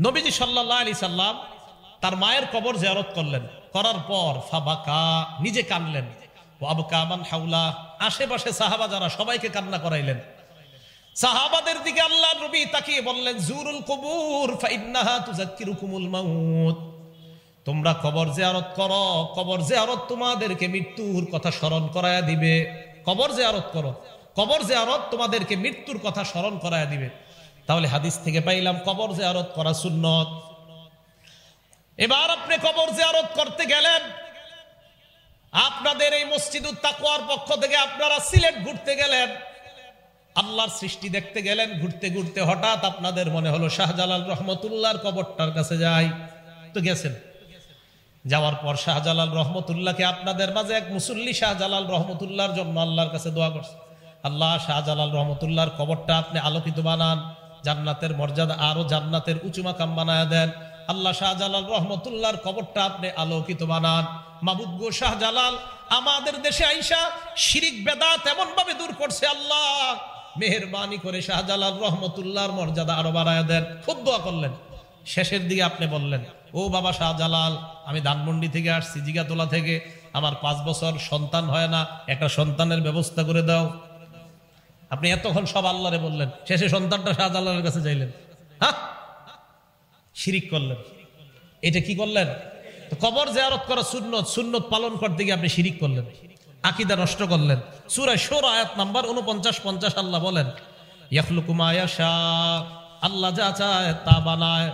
নবীজি সাল্লাল্লাহু আলাইহি সাল্লাম তার মায়ের কবর জিয়ারত করলেন, করার পর ফাবাকা, নিজে কাঁদলেন, ও আবকা মান হাওলা, আশেপাশে সাহাবা যারা সবাইকে কান্না করাইলেন। সাহাবাদের দিকে আল্লাহ নবী তাকিয়ে বললেন, জুরুল কুবুর ফাইন্নাহা তুযাক্কিরুকুমুল মাউত, তোমরা কবর জিয়ারত করো, কবর জিয়ারত তোমাদেরকে মৃত্যুর কথা স্মরণ করায়া দিবে। কবর জিয়ারত করো, কবর জিয়ারত তোমাদেরকে মৃত্যুর কথা স্মরণ করায়া দিবে। তাহলে হাদিস থেকে পাইলাম কবর জিয়ারত করা সুন্নত। এবার আপনি কবর জিয়ারত করতে গেলেন, আপনাদের এই মসজিদুত তাকওয়ার পক্ষ থেকে আপনারা সিলেট ঘুরতে গেলেন, আল্লাহর সৃষ্টি দেখতে গেলেন। ঘুরতে ঘুরতে হঠাৎ আপনাদের মনে হলো শাহজালাল রহমতুল্লাহর কবরটার কাছে যাই। তো গেছেন, যাওয়ার পর শাহজালাল রহমতুল্লাহকে আপনাদের মাঝে এক মুসল্লি শাহজালাল রহমতুল্লাহর জন্য আল্লাহর কাছে দোয়া করছে, আল্লাহ শাহজালাল রহমতুল্লাহর কবরটা আপনি আলোকিত বানান, জান্নাতের মর্যাদা আরো জান্নাতের উঁচু মাকাম বানায় দেন। আল্লাহ শাহজালাল রহমতুল্লাহর কবরটা আপনি আলোকিত বানান। মাবুদ গো, শাহজালাল আমাদের দেশে আইসা শিরিক বেদাত এমন ভাবে দূর করছে, আল্লাহ মেহেরবানি করে শাহজালাল রহমতুল্লাহর মর্যাদা আরো বাড়ায় দেন। খুব দোয়া করলেন। শেষের দিকে আপনি বললেন, ও বাবা শাহজালাল, আমি ধানমন্ডি থেকে আসছি, জিগাতলা থেকে, আমার 5 বছর সন্তান হয় না, একটা সন্তানের ব্যবস্থা করে দাও। আপনি এতক্ষণ সব আল্লাহরে বললেন, শেষে সন্তানটা শাহজালালের কাছে চাইলেন। হ্যাঁ, শিরিক করলেন। এটা কি করলেন? তো কবর জিয়ারত করা সুন্নত, সুন্নত পালন করতে গিয়ে আপনি শিরিক করলেন, আকীদা নষ্ট করলেন। সূরা শূরা আয়াত নাম্বার 49-50 আল্লাহ বলেন, ইয়াখলুকু মা ইয়াশা, আল্লাহ যা চায় তা বানায়।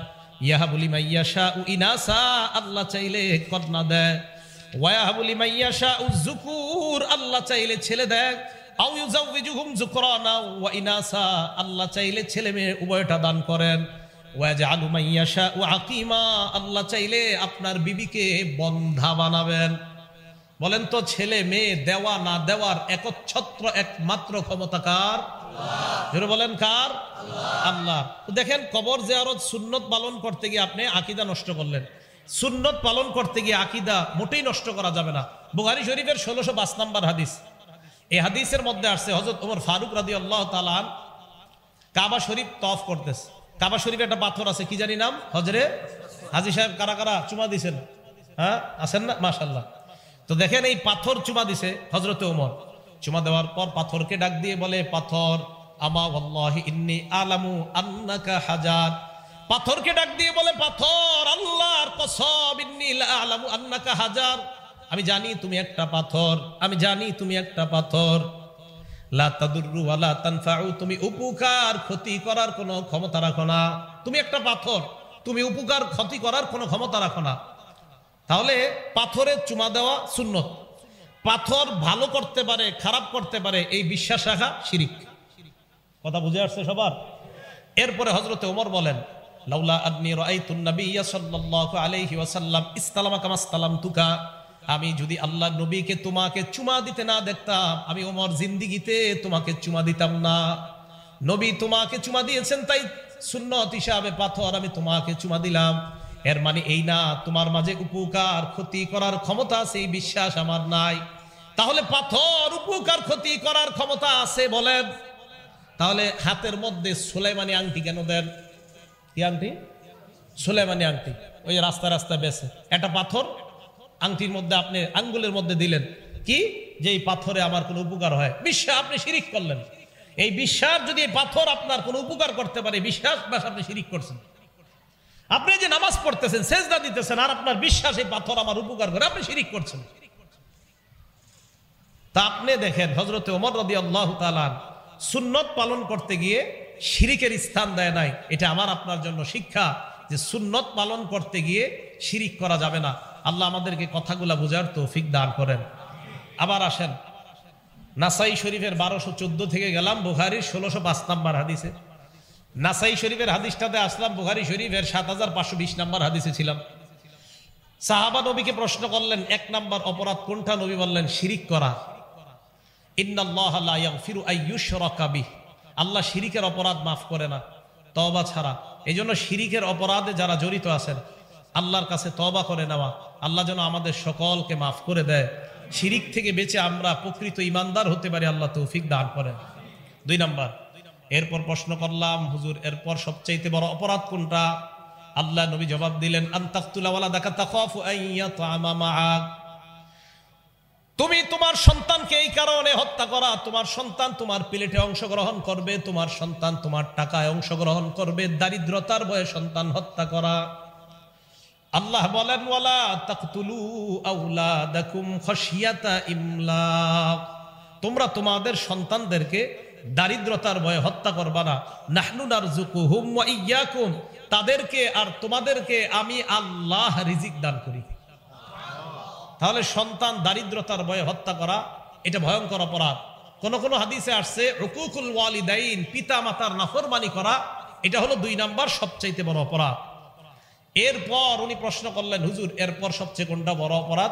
ইয়াহাবু লিমান ইয়াশাউ ইনাসা, আল্লাহ চাইলে কন্যা দেয়। ওয়া ইয়াহাবু লিমান ইয়াশাউ যুকুর, আল্লাহ চাইলে ছেলে দেয়। আও ইউযাউযুহুম যুকরানা ওয়া ইনাসা, আল্লাহ চাইলে ছেলে মেয়ে উভয়টা দান করেন। ওয়া ইয়াজআলু মান ইয়াশাউ আকীমা, আল্লাহ চাইলে আপনার বিবিকে বন্ধা বানাবেন। বলেন তো, ছেলে মেয়ে দেওয়া না দেওয়ার একচ্ছত্র একমাত্র ক্ষমতা কার? আল্লাহ। বলেন কার? আল্লাহ। তো দেখেন, কবর জিয়ারত সুন্নত পালন করতে গিয়ে আপনি আকীদা নষ্ট করলেন। সুন্নত পালন করতে গিয়ে আকীদা মোটেই নষ্ট করা যাবে না। বুখারী শরীফের 1605 নম্বর হাদিস, এই হাদিসের মধ্যে আসছে হযরত ওমর ফারুক রাদিয়াল্লাহু তাআলা আন কাবা শরীফ তওয়াফ করতেছে। কাবা শরীফে একটা পাথর আছে, কি জানি নাম, হজরে হাজী সাহেব কারা কারা চুমা দিছেন? হ্যাঁ, আছেন না? মাশাআল্লাহ। তো দেখেন, এই পাথর চুমা দিছে হযরত ওমর। চুমা দেওয়ার পর পাথরকে ডাক দিয়ে বলে, পাথর আমা ওয়াল্লাহি ইন্নী আলামু আন্নাকা হাজার। পাথরকে ডাক দিয়ে বলে, পাথর আল্লাহর কসম, ইন্নী লা আলামু আন্নাকা হাজার, আমি জানি তুমি একটা পাথর, আমি জানি তুমি একটা পাথর। লা তাদুররু ওয়া লা তানফাউ, তুমি উপকার ক্ষতি করার কোনো ক্ষমতা রাখো না। তুমি একটা পাথর, তুমি উপকার ক্ষতি করার কোনো ক্ষমতা রাখো না। তাহলে পাথরে চুমা দেওয়া সুন্নত। পাথর ভালো করতে পারে, খারাপ করতে পারে, এই বিশ্বাস রাখা শিরিক। কথা বুঝে আসছে সবার? এরপরে হযরত ওমর বলেন, লাউলা আন্নী রাআইতুন নাবিয়্যা সাল্লাল্লাহু আলাইহি ওয়াসাল্লাম ইসতালামা কামা ইসতালামতুকা, আমি যদি আল্লাহর নবীকে তোমাকে চুমা দিতে না দেখতাম, আমি ওমর জিন্দেগিতে তোমাকে চুমা দিতাম না। নবী তোমাকে চুমা দিয়েছেন, তাই সুন্নত হিসাবে পাথর আমি তোমাকে চুমা দিলাম। এর মানে এই না তোমার মাঝে উপকার ক্ষতি করার ক্ষমতা আছে, এই বিশ্বাস আমার নাই। তাহলে পাথর উপকার ক্ষতি করার ক্ষমতা আছে বলেন? তাহলে হাতের মধ্যে সুলাইমানি আংটি কেন দেন? কি আংটি? সুলাইমানি আংটি। ওই রাস্তা রাস্তা বেছে একটা পাথর আংটির মধ্যে আপনি আঙ্গুলের মধ্যে দিলেন, কি যে এই পাথরে আমার কোনো উপকার হয়, বিশ্বাস আপনি শিরিক করলেন। এই বিশ্বাস যদি এই পাথর আপনার কোনো উপকার করতে পারে, বিশ্বাস বাস আপনি শিরিক করছেন। আপনি যে নামাজ পড়তেছেন, সেজদা দিতেছেন, আর আপনার বিশ্বাস এই পাথর আমার উপকার করে, আপনি শিরিক করছেন। তা আপনি দেখেন হযরতে ওমর রাদিয়াল্লাহু তাআলা সুন্নত পালন করতে গিয়ে শিরিকের স্থান দেয় নাই। এটা আমার আপনার জন্য শিক্ষা যে সুন্নত পালন করতে গিয়ে শিরিক করা যাবে না। আল্লাহ আমাদেরকে কথাগুলা বোঝার তৌফিক দান করেন। আবার আসেন নাসাই শরীফের 1214 থেকে গেলাম বুখারীর 1605 নম্বর হাদিসে। নাসাই শরীফের হাদিসটাতে আসলাম, বুখারী শরীফের 7520 নম্বর হাদিসে ছিলাম। সাহাবা নবীকে প্রশ্ন করলেন, 1 নম্বর অপরাধ কোনটা? নবী বললেন শিরিক করা। ইন্নাল্লাহা লা ইয়াগফিরু আইয়ুশরাকা বিহি, আল্লাহ শিরিকের অপরাধ মাফ করে না তওবা ছাড়া। এইজন্য শিরিকের অপরাধে যারা জড়িত আছেন আল্লাহর কাছে তওবা করে নেওয়া, আল্লাহ যেন আমাদের সকলকে মাফ করে দেয়, শিরিক থেকে বেঁচে আমরা প্রকৃত ইমানদার হতে পারি, আল্লাহ তৌফিক দান করেন। 2 নম্বর, এরপর প্রশ্ন করলাম হুজুর এরপর সবচাইতে বড় অপরাধ কোনটা? আল্লাহ নবী জবাব দিলেন, আনতাকতুলা ওয়ালাদাকা তাখাফু আন ইয়াতআমা মাআক, তুমি তোমার সন্তানকে এই কারণে হত্যা করা, তোমার সন্তান তোমার প্লেটে অংশগ্রহণ করবে, তোমার সন্তান তোমার টাকায় অংশগ্রহণ করবে, দারিদ্রতার ভয়ে সন্তান হত্যা করা। আল্লাহ বলেন, ওয়ালা তাকতুলু আওলাদাকুম খাশিয়াতা ইমলাক, তোমরা তোমাদের সন্তানদেরকে দারিদ্রতার ভয়ে হত্যা করবা না। নাহনু নারযুকুহুম ওয়া ইয়্যাকুম, তাদেরকে আর তোমাদেরকে আমি আল্লাহ রিজিক দান করি। তাহলে সন্তান দারিদ্রতার ভয়ে হত্যা করা এটা ভয়ঙ্কর অপরাধ। কোন কোন হাদিসে আসছে উকুকুল ওয়ালিদাইন, পিতা মাতার নাফরমানি করা, এটা হলো 2 নাম্বার সবচাইতে বড় অপরাধ। এরপর উনি প্রশ্ন করলেন, হুজুর এরপর সবচেয়ে কোনটা বড় অপরাধ?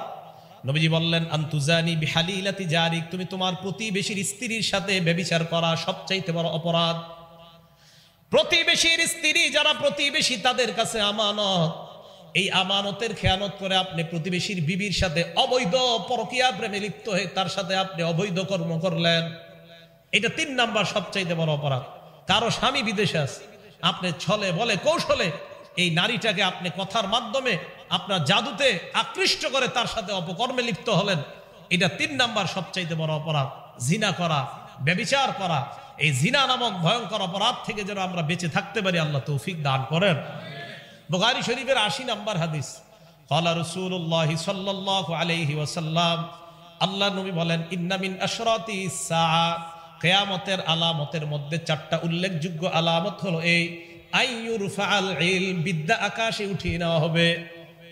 নবীজি বললেন, আনতুজানি বিহালিলাতি জারিক, তুমি তোমার প্রতিবেশীর স্ত্রীর সাথে ব্যভিচার করা সবচাইতে বড় অপরাধ। প্রতিবেশীর স্ত্রী যারা প্রতিবেশী, তাদের কাছে আমানত, এই আমানতের খেয়ানত করে আপনি প্রতিবেশীর বিবির সাথে অবৈধ পরকীয়া প্রেমে লিপ্ত হয়ে তার সাথে আপনি অবৈধ কর্ম করলেন, এটা 3 নাম্বার সবচাইতে বড় অপরাধ। কারো স্বামী বিদেশে আছে, আপনি ছলে বলে কৌশলে এই নারীটাকে আপনি কথার মাধ্যমে আপনার জাদুতে আকৃষ্ট করে তার সাথে অপকর্মে লিপ্ত হলেন, এটা 3 নাম্বার সবচাইতে বড় অপরাধ। জিনা করা, ব্যভিচার করা, এই জিনা নামক ভয়ঙ্কর অপরাধ থেকে যেন আমরা বেঁচে থাকতে পারি, আল্লাহ তৌফিক দান করেন। বুখারী শরীফের 80 নম্বর হাদিস, ক্বালা রাসূলুল্লাহ সাল্লাল্লাহু আলাইহি ওয়াসাল্লাম, আল্লাহ নবী বলেন, ইন্না মিন আশরাতিস সাআ, কিয়ামতের আলামতের মধ্যে 4টা উল্লেখযোগ্য আলামত হলো এই, আইয়ুরফাআল ইলম, বিদ্যা আকাশে উঠিয়ে নেওয়া হবে,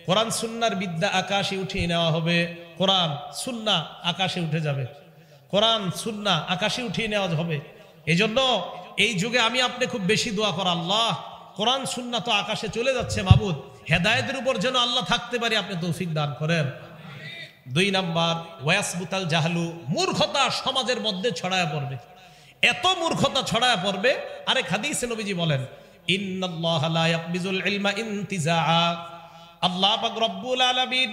কোরআন সুন্নাহর বিদ্যা আকাশে উঠিয়ে নেওয়া হবে। কোরআন সুন্নাহ আকাশে উঠে যাবে, কোরআন সুন্নাহ আকাশে উঠিয়ে নেওয়া হবে। এজন্য এই যুগে আমি আপনি খুব বেশি দোয়া করা, আল্লাহ কোরআন সুন্নাহ তো আকাশে চলে যাচ্ছে, মাবুদ হেদায়েতের উপর যেন আল্লাহ থাকতে পারি, আপনি তৌফিক দান করেন। 2 নাম্বার, ওয়াসবুতাল জাহলু, মূর্খতা সমাজের মধ্যে ছড়ায়া পড়বে, এত মূর্খতা ছড়ায়া পড়বে। আরেক হাদিসে নবীজি বলেন, ইন্নাল্লাহা লা ইয়াকবিজুল ইলমা ইনতিজাআ, আল্লাহ পাক রব্বুল আলামিন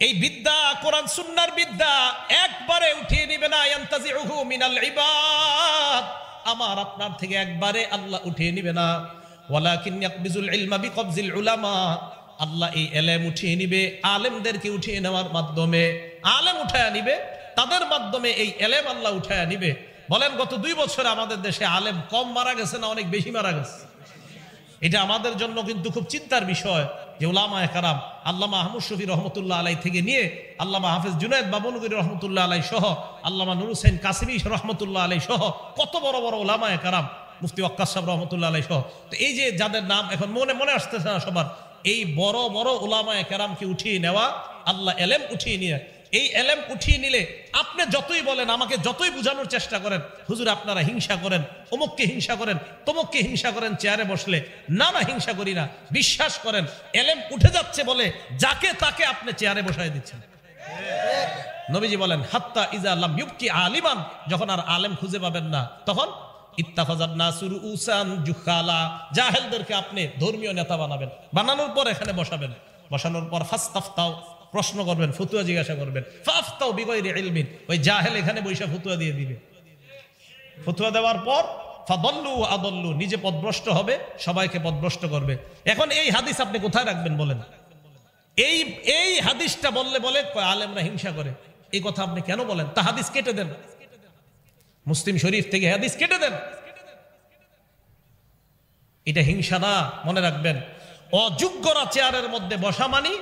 এই বিদ্যা, কোরআন সুন্নাহর বিদ্যা একবারে উঠিয়ে নেবে না, ইয়ানতাজিউহু মিনাল ইবাদ, আমার আপনার থেকে একবারে আল্লাহ উঠিয়ে নেবে না। ওয়ালাকিন ইয়াকবিজুল ইলমা বিকবজিল উলামা, আল্লাহ এই ইলম উঠিয়ে নিবে আলেমদেরকে উঠিয়ে নেওয়ার মাধ্যমে, আলেম উঠায়া নিবে, তাদের মাধ্যমে এই ইলম আল্লাহ উঠায়া নিবে। বলেন গত 2 বছরে আমাদের দেশে আলেম কম মারা গেছে না অনেক বেশি মারা গেছে? এটা আমাদের জন্য কিন্তু খুব চিন্তার বিষয় যে উলামায়ে কেরাম, আল্লামা আহমদ শফী রহমতুল্লাহ আলাই থেকে নিয়ে আল্লামা হাফেজ জুনায়েদ বাবনগরী রহমতুল্লাহ আলাই সহ, আল্লামা নুর হোসেন কাসিমি রহমতুল্লাহ আলাই সহ কত বড় বড় উলামায়ে কেরাম, মুফতি ওয়াক্কাস সাহেব রহমতুল্লাহ আলাই সহ, তো এই যে যাদের নাম এখন মনে আসতেছে না সবার, এই বড় বড় উলামায়ে কেরামকে উঠিয়ে নেওয়া, আল্লাহ এলেম উঠিয়ে নিয়ে, এই এলেম উঠিয়ে নিলে আপনি যতই বলেন, আমাকে যতই বোঝানোর চেষ্টা করেন, হুজুর আপনারা হিংসা করেন, অমুককে হিংসা করেন, তমুককে হিংসা করেন চেয়ারে বসলে, না না হিংসা করি না, বিশ্বাস করেন এলেম উঠে যাচ্ছে বলে যাকে তাকে আপনি চেয়ারে বসায় দিচ্ছেন। নবীজি বলেন, হাত্তা ইজা লাম ইউবকি আলিমান, যখন আর আলেম খুঁজে পাবেন না, তখন ইত্তাখাযান নাসু রুউসান জুখালা, জাহেলদেরকে আপনি ধর্মীয় নেতা বানাবেন, বানানোর পর এখানে বসাবেন, বসানোর পর ফাস্তাফতাও, প্রশ্ন করবেন, ফতুয়া জিজ্ঞাসা করবেন, ফাফতাও বিগাইরি ইলমিন, ওই জাহেল এখানে বৈশা ফতুয়া দিয়ে দিবে। ফতুয়া দেওয়ার পর ফাদল্লু আদল্লু, নিজে পথভ্রষ্ট হবে, সবাইকে পথভ্রষ্ট করবে। এখন এই হাদিস আপনি কোথায় রাখবেন বলেন? এই হাদিসটা বললে বলে আলেমরা হিংসা করে, এই কথা আপনি কেন বলেন? তা হাদিস কেটে দেন, মুসলিম শরীফ থেকে হাদিস কেটে দেন। এটা হিংসা না, মনে রাখবেন। অযোগ্যরা চেয়ারের মধ্যে বসা মানি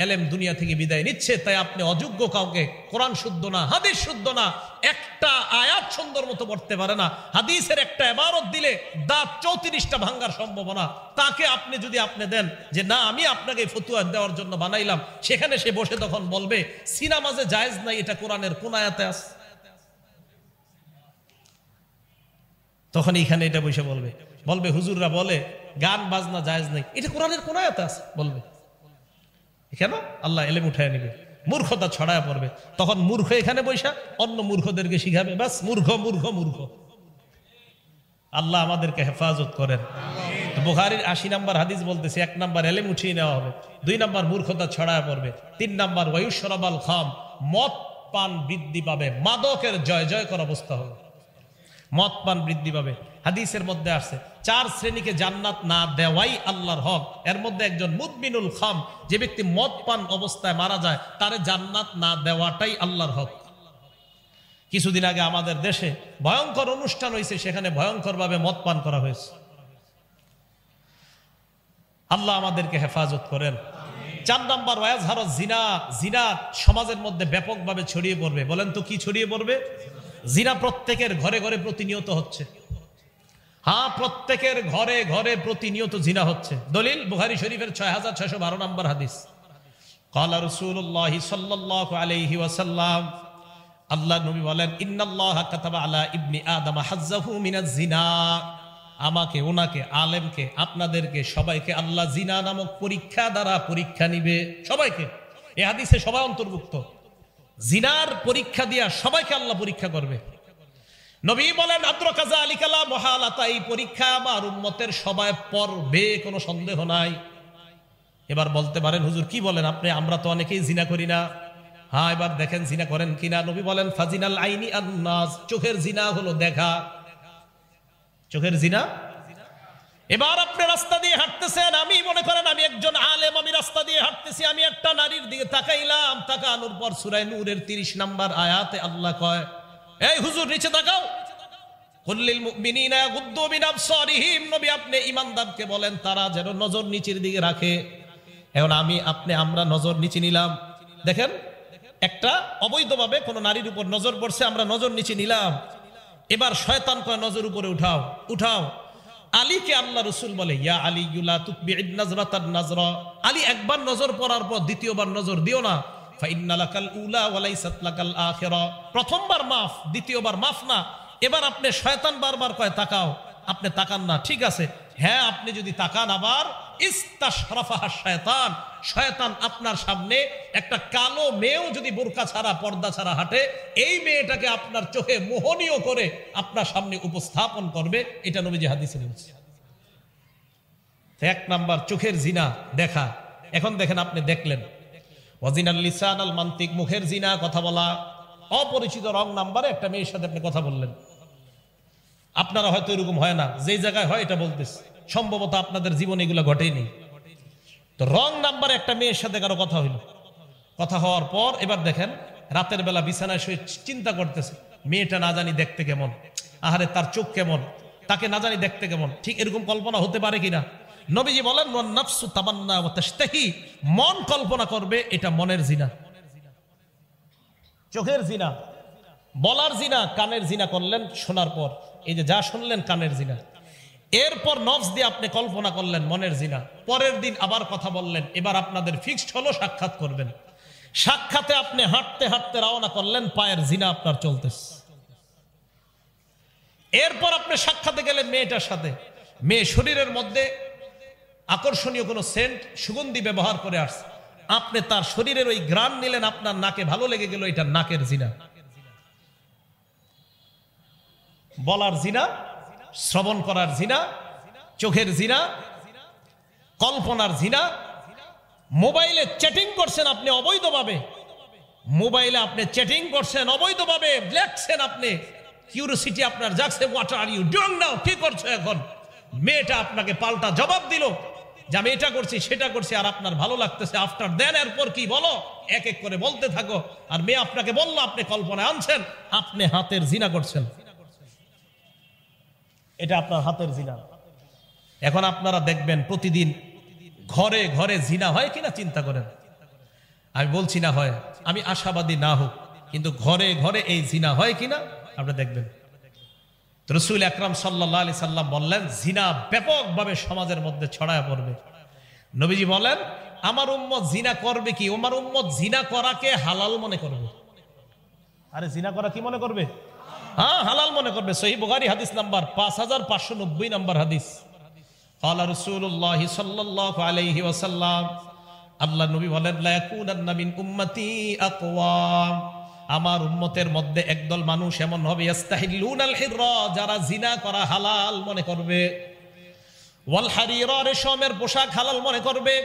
এলেম দুনিয়া থেকে বিদায় নিচ্ছে। তাই আপনি অযোগ্য কাউকে কোরআন শুদ্ধ না, হাদিস শুদ্ধ না, একটা আয়াত সুন্দর মতো পড়তে পারে না, হাদিসের একটা ইবারত দিলে দাঁত 34টা ভাঙার সম্ভাবনা, তাকে আপনি যদি আপনি দেন যে না আমি আপনাকে ফতুয়া দেওয়ার জন্য বানাইলাম, সেখানে সে বসে তখন বলবে সিনামাজে জায়েজ নাই, এটা কোরআনের কোন আয়াতে আছে? তখন এইখানে এটা বসে বলবে হুজুররা বলে গান বাজনা জায়েজ নাই, এটা কোরআনের কোন আয়াতে আছে বলবে। কেন? আল্লাহ এলেম উঠায় নিবে, মূর্খতা ছড়ায় পড়বে। তখন মূর্খ এখানে বৈশা অন্য মূর্খদেরকে শিখাবে, বাস মূর্খ মূর্খ মূর্খ। আল্লাহ আমাদেরকে হেফাজত করেন। বুখারীর 80 নম্বর হাদিস বলতেছে, 1 নম্বর এলেম উঠিয়ে নেওয়া হবে, 2 নম্বর মূর্খতা ছড়ায় পড়বে, 3 নম্বর ওয়ায়ুশরাবাল খাম, মদ পান বৃদ্ধি পাবে, মাদকের জয় জয় করা অবস্থা হবে, মদ পান বৃদ্ধি পাবে। হাদিসের মধ্যে আসছে 4 শ্রেণীকে জান্নাত না দেওয়াই আল্লাহর হক। এর মধ্যে একজন মুদমিনুল খাম, যে ব্যক্তি মদ পান অবস্থায় মারা যায়, তারে জান্নাত না দেওয়াটাই আল্লাহর হক। কিছুদিন আগে আমাদের দেশে ভয়ঙ্কর অনুষ্ঠান হয়েছে, সেখানে ভয়ঙ্কর ভাবে মদ পান করা হয়েছে। আল্লাহ আমাদেরকে হেফাজত করেন। 4 নম্বর ওয়াজহারুজ জিনা, জিনা সমাজের মধ্যে ব্যাপকভাবে ছড়িয়ে পড়বে। বলেন তো কি ছড়িয়ে পড়বে? জিনা প্রত্যেকের ঘরে ঘরে প্রতিনিয়ত হচ্ছে। হ্যাঁ, প্রত্যেকের ঘরে ঘরে প্রতিনিয়ত জিনা হচ্ছে। দলিল বুখারী শরীফের 6612 নম্বর হাদিস। ক্বালা রাসূলুল্লাহ সাল্লাল্লাহু আলাইহি ওয়াসাল্লাম, আল্লাহ নবী বলেন, ইন্নাল্লাহা কাতাবা আলা ইবনি আদম হাজ্জাহু মিনাজ জিনা। আমাকে, ওনাকে, আলেমকে, আপনাদেরকে সবাইকে আল্লাহ জিনা নামক পরীক্ষা দ্বারা পরীক্ষা নিবে। সবাইকে, এই হাদিসে সবাই অন্তর্ভুক্ত। জিনার পরীক্ষা দিয়া সবাইকে আল্লাহ পরীক্ষা করবে। নবী বলেন, আদ্রাকা যালিকা লা মুহালাতা, এই পরীক্ষা আমার উম্মতের সবাই পড়বে, কোনো সন্দেহ নাই। এবার বলতে পারেন হুজুর কি বলেন আপনি, আমরা তো অনেকেই জিনা করি না। হ্যাঁ, এবার দেখেন জিনা করেন কিনা। নবী বলেন, ফাজিনাল আইনি আন-নাজ, চোখের জিনা হলো দেখা, চোখের জিনা। এবার আপনি রাস্তা দিয়ে হাঁটতেছেন, আমি মনে করেন আমি একজন আলেম, আমি রাস্তা দিয়ে হাঁটতেছি, আমি একটা নারীর দিকে তাকাইলাম, তাকানোর পর সূরা নূরের 30 নম্বর আয়াতে আল্লাহ কয়, এই হুজুর নিচে তাকাও, কুল্লিল মুমিনিনা ইয়াগুদ্দু মিন আবসারিহিম, নবী আপনি ঈমানদারকে বলেন তারা যেন নজর নিচের দিকে রাখে। এখন আমরা নজর নিচে নিলাম, দেখেন একটা অবৈধভাবে কোন নারীর উপর নজর পড়ছে, আমরা নজর নিচে নিলাম। এবার শয়তান কয় নজর উপরে উঠাও, উঠাও। আলীকে আল্লাহ রাসূল বলে, ইয়া আলী লা তুতবি'ন নাজরাতান নাজরা, আলী একবার নজর পড়ার পর দ্বিতীয়বার নজর দিও না। ফাইন্না লাকাল উলা ওয়া লাইসাত লাকাল আখিরা, প্রথমবার মাফ, দ্বিতীয়বার মাফ না। এবার আপনি, শয়তান বারবার কয় তাকাও, আপনি তাকান না, ঠিক আছে, হ্যাঁ আপনি যদি তাকান, আবার ইস্তাশরাফাহা শয়তান, শয়তান আপনার সামনে একটা কালো মেয়েও যদি বোরকা ছাড়া, পর্দা ছাড়া হাঁটে, এই মেয়েটাকে আপনার চোখে মোহনীয় করে আপনার সামনে উপস্থাপন করবে। এটা নবীজি হাদিসে বলছে। 1 নাম্বার চোখের জিনা দেখা। এখন দেখেন, আপনি দেখলেন ওয়াজিনাল লিসান আল মান্তিক, মুখের জিনা, কথা বলা। অপরিচিত রং নাম্বারে একটা মেয়ের সাথে আপনি কথা বললেন। আপনারা হয়তো এরকম হয় না, যেই জায়গায় হয় এটা বলতেছে, সম্ভবত আপনাদের জীবনে এগুলো ঘটেনি। তো রং নাম্বারে একটা মেয়ের সাথে কারো কথা হইল, কথা হওয়ার পর এবার দেখেন রাতের বেলা বিছানায় শুয়ে চিন্তা করতেছে, মেয়েটা না জানি দেখতে কেমন, আহারে তার চোখ কেমন, তাকে না জানি দেখতে কেমন। ঠিক এরকম কল্পনা হতে পারে কিনা? নবীজি বলেন, ওয়ান নাফসু তামান্না ওয়া তাশতাহি, মন কল্পনা করবে, এটা মনের জিনা। চোখের জিনা, বলার জিনা, কানের জিনা করলেন শোনার পর, এই যে যা শুনলেন কানের জিনা। এরপর নফস দিয়ে আপনি কল্পনা করলেন, মনের জিনা। পরের দিন আবার কথা বললেন, এবার আপনাদের ফিক্সড হলো সাক্ষাৎ করবেন। সাক্ষাতে আপনি হাঁটতে হাঁটতে রওনা করলেন, পায়ের জিনা আপনার চলতেছে। এরপর আপনি সাক্ষাতে গেলেন মেয়েটার সাথে, মেয়ে শরীরের মধ্যে আকর্ষণীয় কোনো সেন্ট, সুগন্ধি ব্যবহার করে আসছে, আপনি তার শরীরের ওই ঘ্রাণ নিলেন, আপনার নাকে ভালো লেগে গেল, এটা নাকের জিনা। বলার জিনা, শ্রবণ করার জিনা, চোখের জিনা, কল্পনার জিনা। মোবাইলে চ্যাটিং করছেন আপনি অবৈধভাবে, মোবাইলে আপনি চ্যাটিং করছেন অবৈধভাবে, লেখছেন আপনি, কিউরিওসিটি আপনার জাগছে, what are you doing now, কি করছো এখন? মেয়েটা আপনাকে পাল্টা জবাব দিল যে আমি এটা করছি সেটা করছি, আর আপনার ভালো লাগতেছে। আফটার দেন এরপর কি বলো, এক এক করে বলতে থাকো। আর মেয়ে আপনাকে বললো, আপনি কল্পনায় আনছেন আপনি হাতের জিনা করছেন, এটা আপনার হাতের জিনা। এখন আপনারা দেখবেন প্রতিদিন ঘরে ঘরে জিনা হয় কিনা চিন্তা করেন। আমি বলছি না হয়, আমি আশাবাদী না হোক, কিন্তু ঘরে ঘরে এই জিনা হয় কিনা আপনি দেখবেন। রাসূল আকরাম সাল্লাল্লাহু আলাইহি সাল্লাম বললেন, জিনা ব্যাপকভাবে সমাজের মধ্যে ছড়ায় পড়বে। নবীজি বলেন, আমার উম্মত জিনা করবে কি? আমার উম্মত জিনা করাকে হালাল মনে করবে। আরে জিনা করা কি মনে করবে? হ্যাঁ, হালাল মনে করবে। সহিহ বুখারী হাদিস নাম্বার 5590 নাম্বার হাদিস। ক্বালা রাসূলুল্লাহ সাল্লাল্লাহু আলাইহি ওয়াসাল্লাম, আল্লাহ নবী বলেন, লা ইয়াকুনান্না মিন উম্মতি আকওয়াম, আমার উম্মতের মধ্যে একদল মানুষ এমন হবে, ইস্তাহিলুনাল হিররা, যারা জিনা করা হালাল মনে করবে, ওয়াল হারিরা, রেশমের পোশাক হালাল মনে করবে,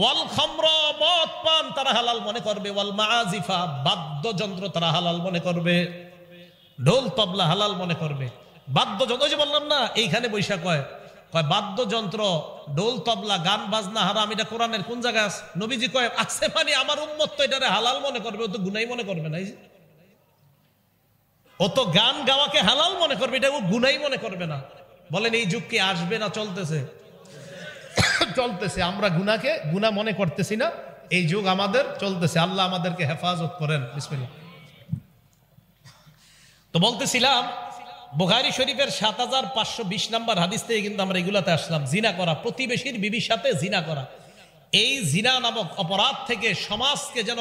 ওয়াল খামরা, মদ পান তারা হালাল মনে করবে, ওয়াল মাআজিফা, বাদ্যযন্ত্র তারা হালাল মনে করবে, ঢোল তবলা হালাল মনে করবে। বাদ্যযন্ত্র, ওই যে বললাম না, এইখানে বৈশা কয় বাদ্যযন্ত্র, ঢোল তবলা, গান বাজনা হারাম, এটা কোরআনের কোন জায়গায় আছে? নবীজি কয় আছে, মানে আমার উম্মত তো এটারে হালাল মনে করবে, ও তো গুনাই মনে করবে না। ও তো গান গাওয়াকে হালাল মনে করবে, এটা ও গুনাই মনে করবে না। বলেন এই যুগ কি আসবে না চলতেছে? চলতেছে। আমরা গুনাকে গুনাহ মনে করতেছি না, এই যুগ আমাদের চলতেছে। আল্লাহ আমাদেরকে হেফাজত করেন। বিসমিল্লাহ। তো বলতেছিলাম, বুখারী শরীফের 7520 নাম্বার হাদিস থেকে কিন্তু আমরা এগুলাতে আসলাম। জিনা করা, প্রতিবেশীর বিবির সাথে জিনা করা, এই জিনা নামক অপরাধ থেকে সমাজকে যেন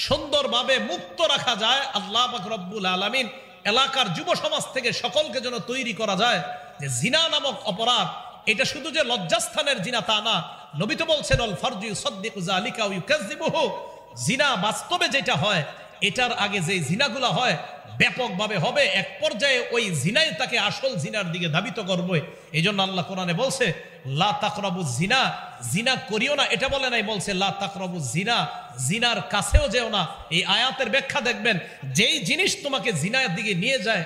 সুন্দরভাবে মুক্ত রাখা যায়, আল্লাহ পাক রব্বুল আলামিন এলাকার যুব সমাজ থেকে সকলকে যেন তৈরি করা যায় যে জিনা নামক অপরাধ এটা শুধু যে লজ্জাস্থানের জিনা তা না। নবী তো বলছেন, আল ফারজু ইউসাদ্দিকু যালিকা ওয়া ইউকাযযিবুহু, জিনা বাস্তবে যেটা হয় এটার আগে যে জিনাগুলো হয় ব্যাপকভাবে হবে, এক পর্যায়ে ওই জিনাই তাকে আসল জিনার দিকে ধাবিত করবে। এই জন্য আল্লাহ কোরআনে বলছে, লা তাকরাবুজ জিনা, জিনা করিও না, এটা বলে নাই, বলছে লা তাকরাবুজ জিনা, জিনার কাছেও যেও না। এই আয়াতের ব্যাখ্যা দেখবেন, যেই জিনিস তোমাকে জিনার দিকে নিয়ে যায়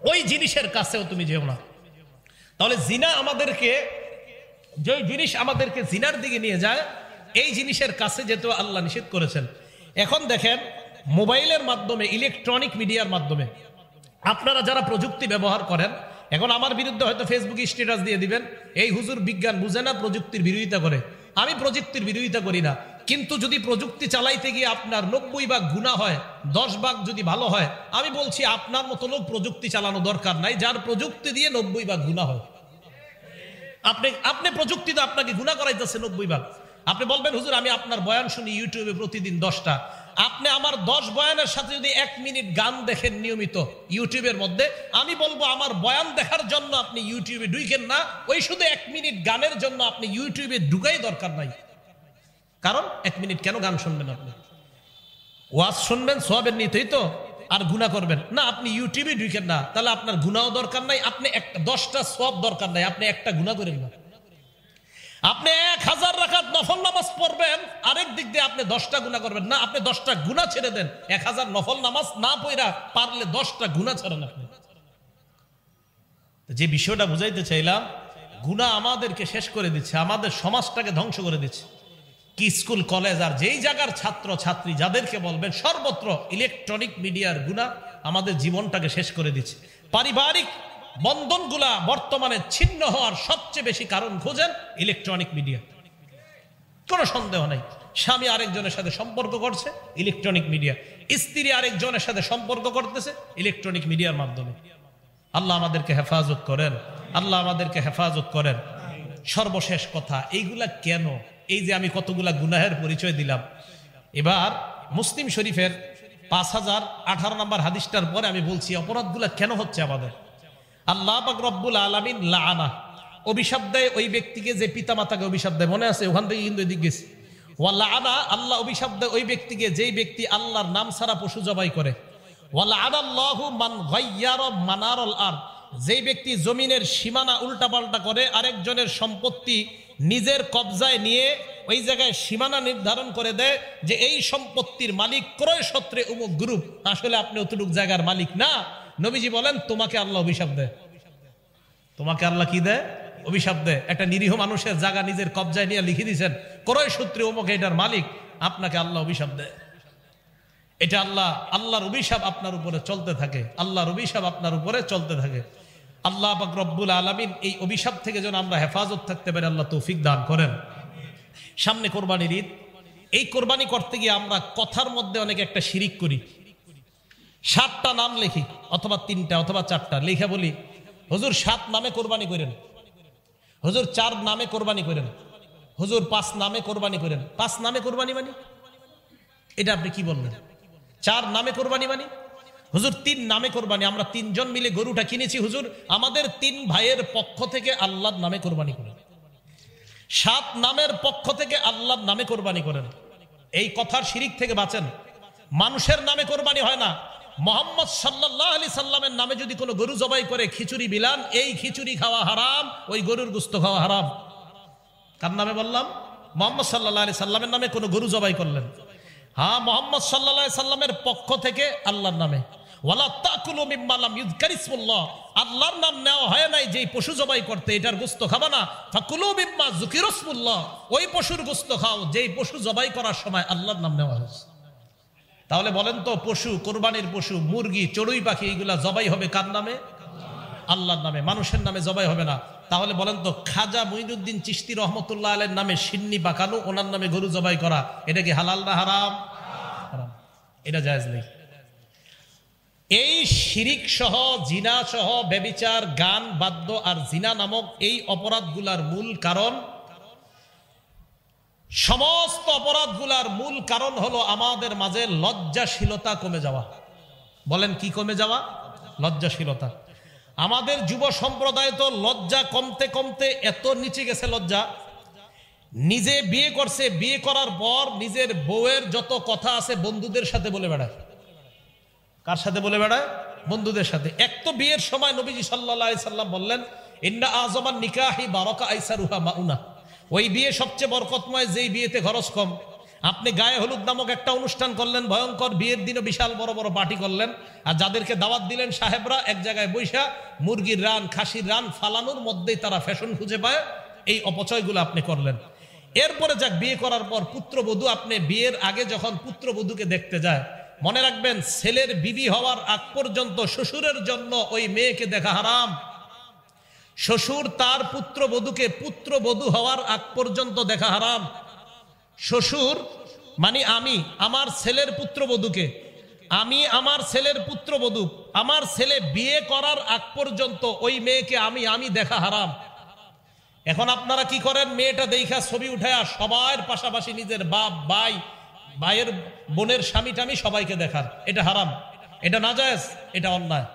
ওই জিনিসের কাছেও তুমি যেও না। তাহলে জিনা আমাদেরকে, যে জিনিস আমাদেরকে জিনার দিকে নিয়ে যায়, এই জিনিসের কাছে যেতে আল্লাহ নিষেধ করেছেন। এখন দেখেন, মোবাইলের মাধ্যমে, ইলেকট্রনিক মিডিয়ার মাধ্যমে আপনারা যারা প্রযুক্তি ব্যবহার করেন, এখন আমার বিরুদ্ধে হয়তো ফেসবুকে স্ট্যাটাস দিয়ে দিবেন, এই হুজুর বিজ্ঞান বুঝে না, প্রযুক্তির বিরোধিতা করে। আমি প্রযুক্তির বিরোধিতা করি না, কিন্তু যদি প্রযুক্তি চালাইতে গিয়ে আপনার 90 ভাগ গুনাহ হয়, 10 ভাগ যদি ভালো হয়, আমি বলছি আপনার মতো লোক প্রযুক্তি চালানো দরকার নাই, যার প্রযুক্তি দিয়ে 90 ভাগ গুনাহ হয়। আপনি প্রযুক্তি তো আপনাকে গুনাহ করাইতেছে 90 ভাগ। আপনি বলবেন, হুজুর আমি আপনার বয়ান শুনি ইউটিউবে প্রতিদিন 10টা। আপনি আমার 10 বয়ানের সাথে যদি 1 মিনিট গান দেখেন নিয়মিত ইউটিউবের মধ্যে, আমি বলবো আমার বয়ান দেখার জন্য আপনি ইউটিউবে ঢুকেন না, ওই শুধু 1 মিনিট গানের জন্য আপনি ইউটিউবে ঢুকাই দরকার নাই। কারণ 1 মিনিট কেন গান শুনবেন? আপনি ওয়াজ শুনবেন সওয়াবের নিতেই তো, আর গুনাহ করবেন না। আপনি ইউটিউবে ঢুকেন না, তাহলে আপনার গুনাহও দরকার নাই, আপনি 10টা সওয়াব দরকার নাই, আপনি একটা গুনাহ করেন না। আপনি 1000 রাকাত নফল নামাজ পড়বেন, আরেক দিক দিয়ে আপনি 10টা গুনাহ করবেন না, আপনি 10টা গুনাহ ছেড়ে দেন। 1000 নফল নামাজ না পড়া পারলে 10টা গুনাহ ছাড়েন আপনি। যে বিষয়টা বুঝাইতে চাইলাম, গুনাহ আমাদেরকে শেষ করে দিচ্ছে, আমাদের সমাজটাকে ধ্বংস করে দিচ্ছে। কি স্কুল কলেজ আর যেই জায়গার ছাত্র ছাত্রী যাদেরকে বলবেন, সর্বত্র ইলেকট্রনিক মিডিয়ার গুনাহ আমাদের জীবনটাকে শেষ করে দিচ্ছে। পারিবারিক বন্ধনগুলা বর্তমানে ছিন্ন হওয়ার সবচেয়ে বেশি কারণ খোঁজেন ইলেকট্রনিক মিডিয়া, কোনো সন্দেহ নাই। স্বামী আরেকজনের সাথে সম্পর্ক করছে ইলেকট্রনিক মিডিয়া, স্ত্রী আরেকজনের সাথে সম্পর্ক করতেছে ইলেকট্রনিক মিডিয়ার মাধ্যমে। আল্লাহ আমাদেরকে হেফাজত করেন, আল্লাহ আমাদেরকে হেফাজত করেন। সর্বশেষ কথা, এইগুলা কেন? এই যে আমি কতগুলা গুনাহের পরিচয় দিলাম, এবার মুসলিম শরীফের 5018 নম্বর হাদিসটার পরে আমি বলছি অপরাধগুলা কেন হচ্ছে আমাদের। আল্লাহ পাক রব্বুল আলামিন লাআনা, অভিশাপ দেয় ওই ব্যক্তিকে যে পিতামাতাকে অভিশাপ দেয়, মনে আছে? ওখান থেকে কিন্তু এদিক গেছি। ওয়া লাআনা, আল্লাহ অভিশাপ দেয় ওই ব্যক্তিকে যেই ব্যক্তি আল্লাহর নাম ছাড়া পশু জবাই করে। ওয়া লাআনাল্লাহু মান গায়্যারা মানারাল আরদ, যেই ব্যক্তি জমিনের সীমানা উল্টাপাল্টা করে, আরেকজনের সম্পত্তি নিজের কবজায় নিয়ে ওই জায়গায় সীমানা নির্ধারণ করে দেয় যে এই সম্পত্তির মালিক ক্রয় সূত্রে অমুক গ্রুপ, আসলে আপনি অতটুক জায়গার মালিক না। নবীজি বলেন তোমাকে আল্লাহ অভিশাপ দেয়। তোমাকে আল্লাহ কি দেয়? অভিশাপ দেয়। একটা নিরীহ মানুষের জায়গা নিজের কবজায় নিয়ে লিখে দিয়েছেন ক্রয় সূত্রে অমুক এটার মালিক, আপনাকে আল্লাহ অভিশাপ দেয়। এটা আল্লাহর অভিশাপ আপনার উপরে চলতে থাকে, আল্লাহর অভিশাপ আপনার উপরে চলতে থাকে। আল্লাহ পাক রব্বুল আলামিন এই অভিশাপ থেকে যেন আমরা হেফাজত থাকতে পারি, আল্লাহ তৌফিক দান করেন। সামনে কোরবানির ঈদ। এই কোরবানি করতে গিয়ে আমরা কথার মধ্যে অনেক একটা শিরিক করি। 7টা নাম লিখি, অথবা 3টা অথবা 4টা লিখে বলি হুজুর 7 নামে কোরবানি করেন, হুজুর 4 নামে কোরবানি করেন, হুজুর 5 নামে কোরবানি করেন। 5 নামে কোরবানি মানে এটা আপনি কি বললেন? 4 নামে কোরবানি মানে হুজুর 3 নামে কোরবানি, আমরা 3 জন মিলে গরুটা কিনেছি, হুজুর আমাদের 3 ভাইয়ের পক্ষ থেকে আল্লাহর নামে কোরবানি করেন। 7 নামের পক্ষ থেকে আল্লাহর নামে কোরবানি করেন। এই কথার শিরিক থেকে বাঁচেন। মানুষের নামে কোরবানি হয় না। মুহাম্মদ সাল্লাল্লাহু আলাইহি সাল্লামের নামে যদি কোনো গরু জবাই করে খিচুড়ি বিলান, এই খিচুড়ি খাওয়া হারাম, ওই গরুর গোশত খাওয়া হারাম। কার নামে বললাম? মুহাম্মদ সাল্লাল্লাহু আলাইহি সাল্লামের নামে কোনো গরু জবাই করলেন, হ্যাঁ মুহাম্মদ সাল্লাল্লাহু আলাইহি সাল্লামের পক্ষ থেকে আল্লাহর নামে। ওয়ালা তাকুলু মিম্মা লাম ইযকার ইসমুল্লাহ, আল্লাহর নাম নেওয়া হয় নাই যেই পশু জবাই করতে, এটার গোশত খাবা না। ফাকুলু মিম্মা যুকিরা ইসমুল্লাহ, ওই পশুর গোশত খাও যেই পশু জবাই করার সময় আল্লাহর নাম নেওয়া হয়েছে। তাহলে বলেন তো, পশু, কোরবানির পশু, মুরগি, চড়ুই পাখি, এগুলা জবাই হবে কার নামে? আল্লাহর নামে, মানুষের নামে জবাই হবে না। তাহলে বলেন তো, খাজা মুঈনুদ্দিন চিশতি রহমতুল্লাহ আলাইহির নামে সিন্নি পাকানো, ওনার নামে গরু জবাই করা, এটা কি হালাল না হারাম? হারাম, এটা জায়েজ নেই। এই শিরিক সহ, জিনা সহ, ব্যভিচার, গান, বাদ্য আর জিনা নামক এই অপরাধগুলার মূল কারণ, সমস্ত অপরাধগুলার মূল কারণ হলো আমাদের মাঝে লজ্জাশীলতা কমে যাওয়া। বলেন কি কমে যাওয়া? লজ্জাশীলতা। আমাদের যুব সম্প্রদায় তো লজ্জা কমতে কমতে এত নিচে গেছে, লজ্জা, নিজে বিয়ে করছে, বিয়ে করার পর নিজের বউয়ের যত কথা আছে বন্ধুদের সাথে বলে বেড়ায়। কার সাথে বলে বেড়ায়? বন্ধুদের সাথে। এক তো বিয়ের সময় নবীজি সাল্লাল্লাহু আলাইহি সাল্লাম বললেন, ইন্না আযমান নিকাহি বারাকা আইসারুহা মাউনা, ওই বিয়ে সবচেয়ে বরকতময় যেই বিয়েতে খরচ কম। আপনি গায়ে হলুদ নামক একটা অনুষ্ঠান করলেন, ভয়ঙ্কর, বিয়ের দিনও বিশাল বড় বড় পার্টি করলেন, আর যাদেরকে দাওয়াত দিলেন সাহেবরা এক জায়গায় বৈশা মুরগির রান, খাসির রান ফালানোর মধ্যেই তারা ফ্যাশন খুঁজে পায়, এই অপচয়গুলো আপনি করলেন। এরপরে যাক, বিয়ে করার পর পুত্রবধূ, আপনি বিয়ের আগে যখন পুত্রবধূকে দেখতে যায়, মনে রাখবেন ছেলের বিবি হওয়ার আগ পর্যন্ত শ্বশুরের জন্য ওই মেয়েকে দেখা হারাম। শ্বশুর তার পুত্রবধূকে পুত্রবধূ হওয়ার আগ পর্যন্ত দেখা হারাম। শ্বশুর মানে আমি আমার ছেলের পুত্রবধূকে, আমি আমার ছেলের পুত্রবধূ, আমার ছেলে বিয়ে করার আগ পর্যন্ত ওই মেয়েকে আমি দেখা হারাম। এখন আপনারা কি করেন? মেয়েটা দেখা ছবি উঠায়া সবার পাশাপাশি নিজের বাপ, ভাই, ভাইয়ের বোনের স্বামী টামি সবাইকে দেখার, এটা হারাম, এটা নাজায়েজ, এটা অন্যায়,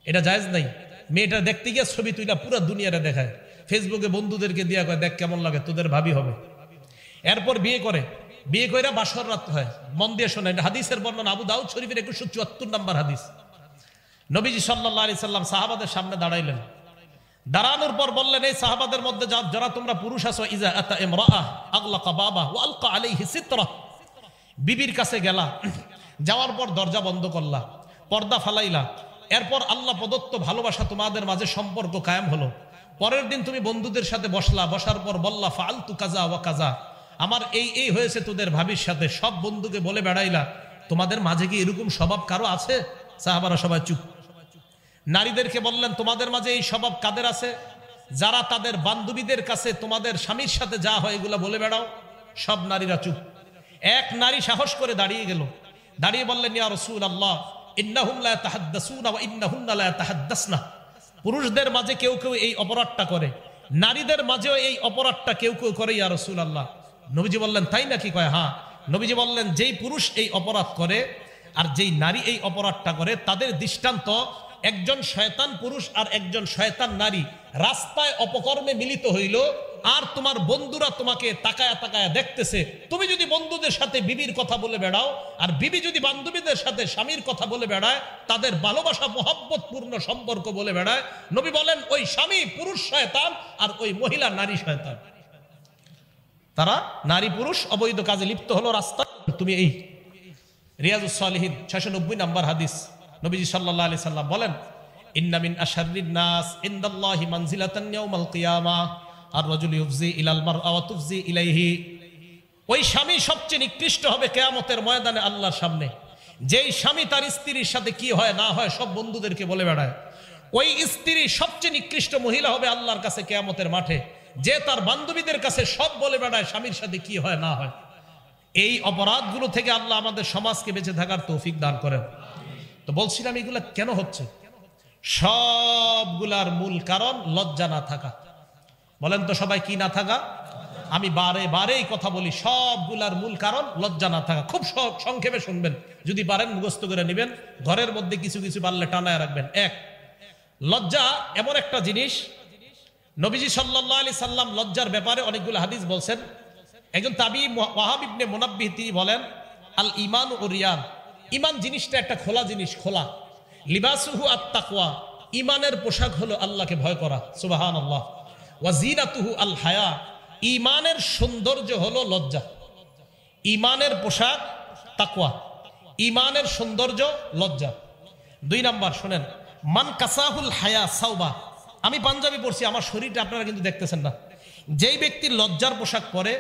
এটা জায়েজ নাই। মেয়েটা দেখতে গিয়ে ছবি তুইলা পুরো দুনিয়ারে দেখায়, ফেসবুকে বন্ধুদেরকে দিয়া কয় দেখ কেমন লাগে, তোদের ভাবি হবে। এরপর বিয়ে করে, বিয়ে করে বাসর রাত হয়। মন দিয়ে শোনেন, হাদিসের বর্ণনা আবু দাউদ শরীফের 2174 নম্বর হাদিস। নবীজি সাল্লাল্লাহু আলাইহি সাল্লাম সাহাবাদের সামনে দাঁড়াইলেন, দাঁড়ানোর পর বললেন, এই সাহাবাদের মধ্যে যারা তোমরা পুরুষ আছো, ইজা আতা ইমরাআহ আগলাকা বাবা ওয়া আলকা আলাইহি সিতরা, বিবির কাছে গেলা, যাওয়ার পর দরজা বন্ধ করলা, পর্দা ফালাইলা, এরপর আল্লাহ প্রদত্ত ভালোবাসা তোমাদের মাঝে সম্পর্ক কায়েম হলো। পরের দিন তুমি বন্ধুদের সাথে বসলা, বসার পর বললা ফাআলতু কাজা ওয়া কাজা, আমার এই হয়েছে তোদের ভাবির সাথে, সব বন্ধুকে বলে বেড়াইলা। তোমাদের মাঝে কি এরকম স্বভাব কারো আছে? সাহাবারা সবাই চুপ। নারীদেরকে বললেন, তোমাদের মাঝে এই স্বভাব কাদের আছে? যারা তাদের বান্ধবীদের কাছে তোমাদের স্বামীর সাথে যা হয় এগুলা বলে বেড়াও। সব নারীরা চুপ। এক নারী সাহস করে দাঁড়িয়ে গেল, দাঁড়িয়ে বললেন, ইয়া রাসূলুল্লাহ ইন্নাহুম লা তাহাদ্দাসুনা ওয়া ইন্নাহুন্না লা তাহাদ্দাসনা, পুরুষদের মাঝে কেউ কেউ এই অপরাধটা করে, নারীদের মাঝেও এই অপরাধটা কেউ কেউ করে ইয়া রাসূলুল্লাহ। নবীজি বললেন, তাই নাকি? কয় হ্যাঁ। নবীজি বললেন, যেই পুরুষ এই অপরাধ করে আর যেই নারী এই অপরাধটা করে, তাদের দৃষ্টান্ত একজন শয়তান পুরুষ আর একজন শয়তান নারী রাস্তায় অপকর্মে মিলিত হইল, আর তোমার বন্ধুরা তোমাকে তাকায়া তাকায়া দেখতেছে। তুমি যদি বন্ধুদের সাথে বিবির কথা বলে বেড়াও, আর বিবি যদি বান্ধবীদের সাথে স্বামীর কথা বলে বেড়ায়, তাদের ভালোবাসা মহব্বত পূর্ণ সম্পর্ক বলে বেড়ায়, নবী বলেন ওই স্বামী পুরুষ শয়তান আর ওই মহিলা নারী শয়তান। তারা নারী পুরুষ অবৈধ কাজে লিপ্ত হলো রাস্তা। তুমি এই রিয়াজুস সালিহিন 690 নম্বর হাদিস, নবীজি সাল্লাল্লাহু আলাইহি সাল্লাম বলেন, ইন্না মিন আশাররিন নাস ইনদাল্লাহি মানজিলাতান ইয়াউমাল কিয়ামাহ আর-রাজুলু ইউফজি ইলাল মারআ ওয়া তুফজি ইলাইহি। ওই স্বামী সবচেয়ে নিকৃষ্ট হবে কিয়ামতের ময়দানে আল্লাহর সামনে, যেই স্বামী তার স্ত্রীর সাথে কি হয় না হয় সব বন্ধুদেরকে বলে বেড়ায়। ওই স্ত্রী সবচেয়ে নিকৃষ্ট মহিলা হবে আল্লাহর কাছে কিয়ামতের মাঠে, যে তার বান্ধবীদের কাছে সব বলে বেড়ায় স্বামীর সাথে কি হয় না হয়। এই অপরাধগুলো থেকে আল্লাহ আমাদের সমাজকে বেঁচে থাকার তৌফিক দান করেন। তো বলছিলাম এগুলা কেন হচ্ছে? সবগুলার মূল কারণ লজ্জা না থাকা। বলেন তো সবাই, কি না থাকা? আমি বারে বারে এই কথা বলি, সবগুলার মূল কারণ লজ্জা না থাকা। খুব সংক্ষেপে শুনবেন, যদি পারেন মুখস্থ করে নেবেন, ঘরের মধ্যে কিছু কিছু পারলে টানায় রাখবেন। এক, লজ্জা এমন একটা জিনিস, নবীজি সাল্লাল্লাহু আলাইহি সাল্লাম লজ্জার ব্যাপারে অনেকগুলো হাদিস বলছেন। একজন তাবী ওয়াহাব ইবনে মুনাব্বিহ তিনি বলেন, আল ঈমান ও রিয়ান, ঈমান জিনিসটা একটা খোলা জিনিস, খোলা। লিবাসুহু আত-তাকওয়া, ঈমানের পোশাক হলো আল্লাহকে ভয় করা, সুবহানাল্লাহ। ওয়া জিনাতুহু আল হায়া, ঈমানের সৌন্দর্য হলো লজ্জা। ঈমানের পোশাক তাকওয়া, ঈমানের সৌন্দর্য লজ্জা। 2 নাম্বার শুনেন, মান কাসাহুল হায়া সাওবা, আমি পাঞ্জাবি পরছি, আমার শরীরটা আপনারা কিন্তু দেখতেছেন না। যেই ব্যক্তির লজ্জার পোশাক পরে,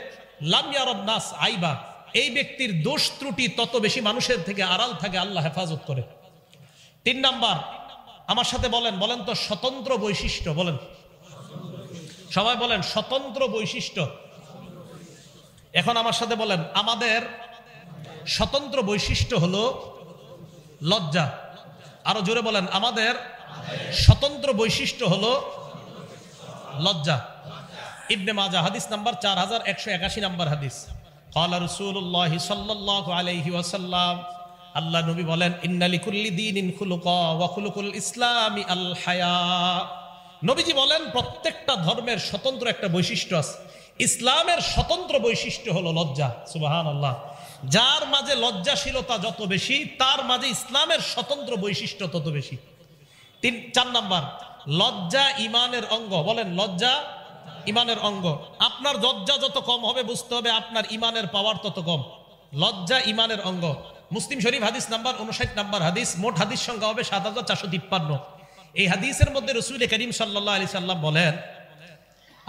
লাম ইয়ারান নাস আইবা, এই ব্যক্তির দোষ ত্রুটি তত বেশি মানুষের থেকে আড়াল থাকে, আল্লাহ হেফাজত করে। 3 নাম্বার, আমার সাথে বলেন, বলেন তো স্বতন্ত্র বৈশিষ্ট্য, বলেন সবাই বলেন স্বতন্ত্র বৈশিষ্ট্য। এখন আমার সাথে বলেন, আমাদের স্বতন্ত্র বৈশিষ্ট্য হলো লজ্জা। আরো জোরে বলেন, আমাদের স্বতন্ত্র বৈশিষ্ট্য হলো লজ্জা। ইবনে মাজাহ হাদিস নাম্বার 4181 নাম্বার হাদিস, ক্বালা রাসূলুল্লাহ সাল্লাল্লাহু আলাইহি ওয়াসাল্লাম, আল্লাহ নবী বলেন, ইন্না লিকুল্লি দীনিন খুলুকা ওয়া খুলুকুল ইসলামি আল হায়া। নবীজি বলেন, প্রত্যেকটা ধর্মের স্বতন্ত্র একটা বৈশিষ্ট্য আছে, ইসলামের স্বতন্ত্র বৈশিষ্ট্য হলো লজ্জা, সুবহানাল্লাহ। যার মাঝে লজ্জাশীলতা যত বেশি, তার মাঝে ইসলামের স্বতন্ত্র বৈশিষ্ট্য তত বেশি। 4 নাম্বার, লজ্জা ঈমানের অঙ্গ, বলেন লজ্জা ঈমানের অঙ্গ। আপনার লজ্জা যত কম হবে, বুঝতে হবে আপনার ঈমানের পাওয়ার তত কম। লজ্জা ঈমানের অঙ্গ। মুসলিম শরীফ হাদিস নাম্বার 59 নাম্বার হাদিস, মোট হাদিস সংখ্যা হবে 7453। এই হাদিসের মধ্যে রাসূল করিম সাল্লাল্লাহু আলাইহি সাল্লাম বলেন,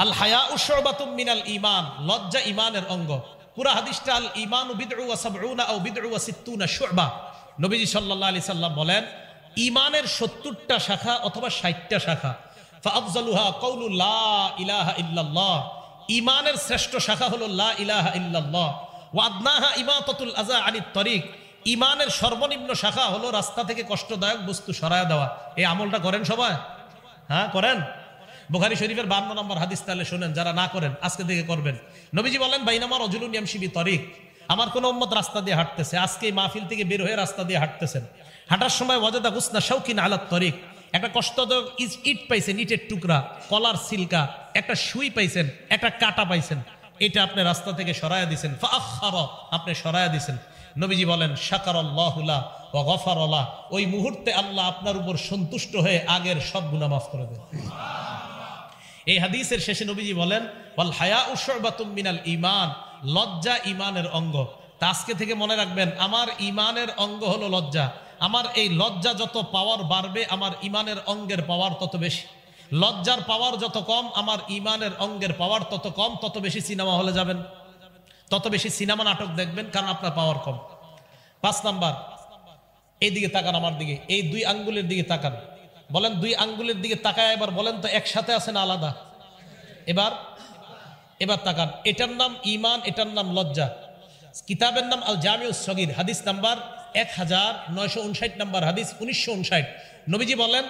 আল হায়াউ শুবাতুম মিনাল ঈমান, লজ্জা ঈমানের অঙ্গ। পুরো হাদিসটা আল ঈমানু বিদউ ওয়া সাবউনা আও বিদউ ওয়া সিত্তুনা শুবা। নবীজি সাল্লাল্লাহু আলাইহি সাল্লাম বলেন, ঈমানের 70টা শাখা অথবা 60টা শাখা। ফাআফজালুহা কাউলু লা ইলাহা ইল্লাল্লাহ, ঈমানের শ্রেষ্ঠ শাখা হলো লা ইলাহা ইল্লাল্লাহ। ওয়া আদনাহা ইমাতাতুল আযা আনিত তরিক, ঈমানের সর্বনিম্ন শাখা হলো রাস্তা থেকে কষ্টদায়ক বস্তু সরায়া দেওয়া। এই আমলটা করেন সবাই? হ্যাঁ করেন। বুখারী শরীফের 52 নম্বর হাদিস, তাহলে শুনেন, যারা না করেন আজকে থেকে করবেন। নবীজি বলেন, বাইনামা রাজুলুন ইয়ামশি বিতরিক, আমার কোন উম্মত রাস্তা দিয়ে হাঁটতেছে, আজকে এই মাহফিল থেকে বের হয়ে রাস্তা দিয়ে হাঁটতেছেন, হাঁটার সময় ওয়াজাদা গুসনা শাওকিন আলাত তরিক, একটা কষ্টদায়ক ইট পাইছেন, ইটের টুকরা, কলার সিলকা, একটা সুই পাইছেন, একটা কাটা পাইছেন, এটা আপনি রাস্তা থেকে সরায়া দিয়েছেন, ফাআখারা, আপনি সরায়া দিয়েছেন। নবীজি বলেন, শাকারাল্লাহু লা ওয়া গফারা লা, ওই মুহূর্তে আল্লাহ আপনার উপর সন্তুষ্ট হয়ে আগের সব গুনাহ মাফ করে দেন। এই হাদিসের শেষে নবীজি বলেন, ওয়াল হায়াউ শুবাতুম মিনাল ঈমান, লজ্জা ঈমানের অঙ্গ। তা আজকে থেকে মনে রাখবেন, আমার ঈমানের অঙ্গ হলো লজ্জা। আমার এই লজ্জা যত পাওয়ার বাড়বে, আমার ঈমানের অঙ্গের পাওয়ার তত বেশি। লজ্জার পাওয়ার যত কম, আমার ঈমানের অঙ্গের পাওয়ার তত কম। তত বেশি সিনেমা হলে যাবেন, তত বেশি সিনেমা নাটক দেখবেন, কারণ আপনার পাওয়ার কম। 5 নাম্বার, এইদিকে তাকান, আমার দিকে, এই 2 আঙ্গুলের দিকে তাকান। বলেন 2 আঙ্গুলের দিকে তাকায়, এবার বলেন তো একসাথে আছে না আলাদা? এবার তাকান। এটার নাম ঈমান, এটার নাম লজ্জা। কিতাবের নাম আল জামিউস সগীর, হাদিস নাম্বার 1959 নাম্বার হাদিস, 1959। নবীজি বলেন,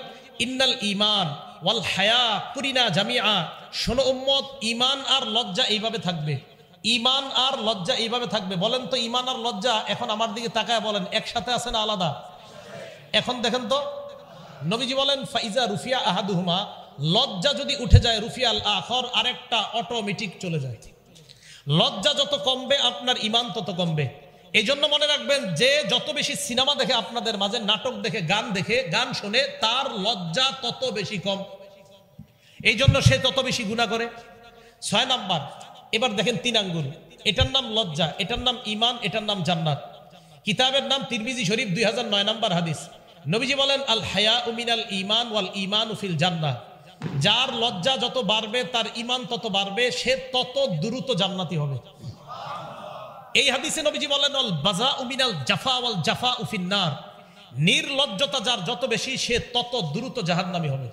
ইন্নাল ঈমান ওয়াল হায়া কুরিনা জামিআ, শোনো উম্মত, ঈমান আর লজ্জা এইভাবে থাকবে, ঈমান আর লজ্জা এইভাবে থাকবে। বলেন তো ঈমান আর লজ্জা এখন আমার দিকে তাকায় বলেন, একসাথে আছে না আলাদা? এখন দেখেন তো, নবীজি বলেন, ফাইজা রুফিয়া আহাদুহুমা, লজ্জা যদি উঠে যায়, রুফিয়াল আখর, আরেকটা অটোমেটিক চলে যায়। লজ্জা যত কমবে, আপনার ঈমান তত কমবে। এই জন্য মনে রাখবেন, যে যত বেশি সিনেমা দেখে আপনাদের মাঝে, নাটক দেখে, গান শুনে, তার লজ্জা তত বেশি কম। এই জন্য সে তত বেশি গুনাহ করে। 6 নাম্বার, এবার দেখেন 3 আঙ্গুল, এটার নাম লজ্জা, এটার নাম ঈমান, এটার নাম জান্নাত। কিতাবের নাম তিরমিজি শরীফ 2009 নম্বর হাদিস। নবীজি বলেন আল হায়াউ মিনাল ঈমান ওয়াল ঈমানু ফিল জান্নাহ। যার লজ্জা যত বাড়বে তার ঈমান তত বাড়বে, সে তত দ্রুত জান্নাতি হবে। এই হাদিসে নবীজি বলেন আল বাযাউ মিনাল জাফা ওয়াল জাফাউ ফিন নার। নির্লজ্জতা যার যত বেশি সে তত দ্রুত জাহান্নামী হবে।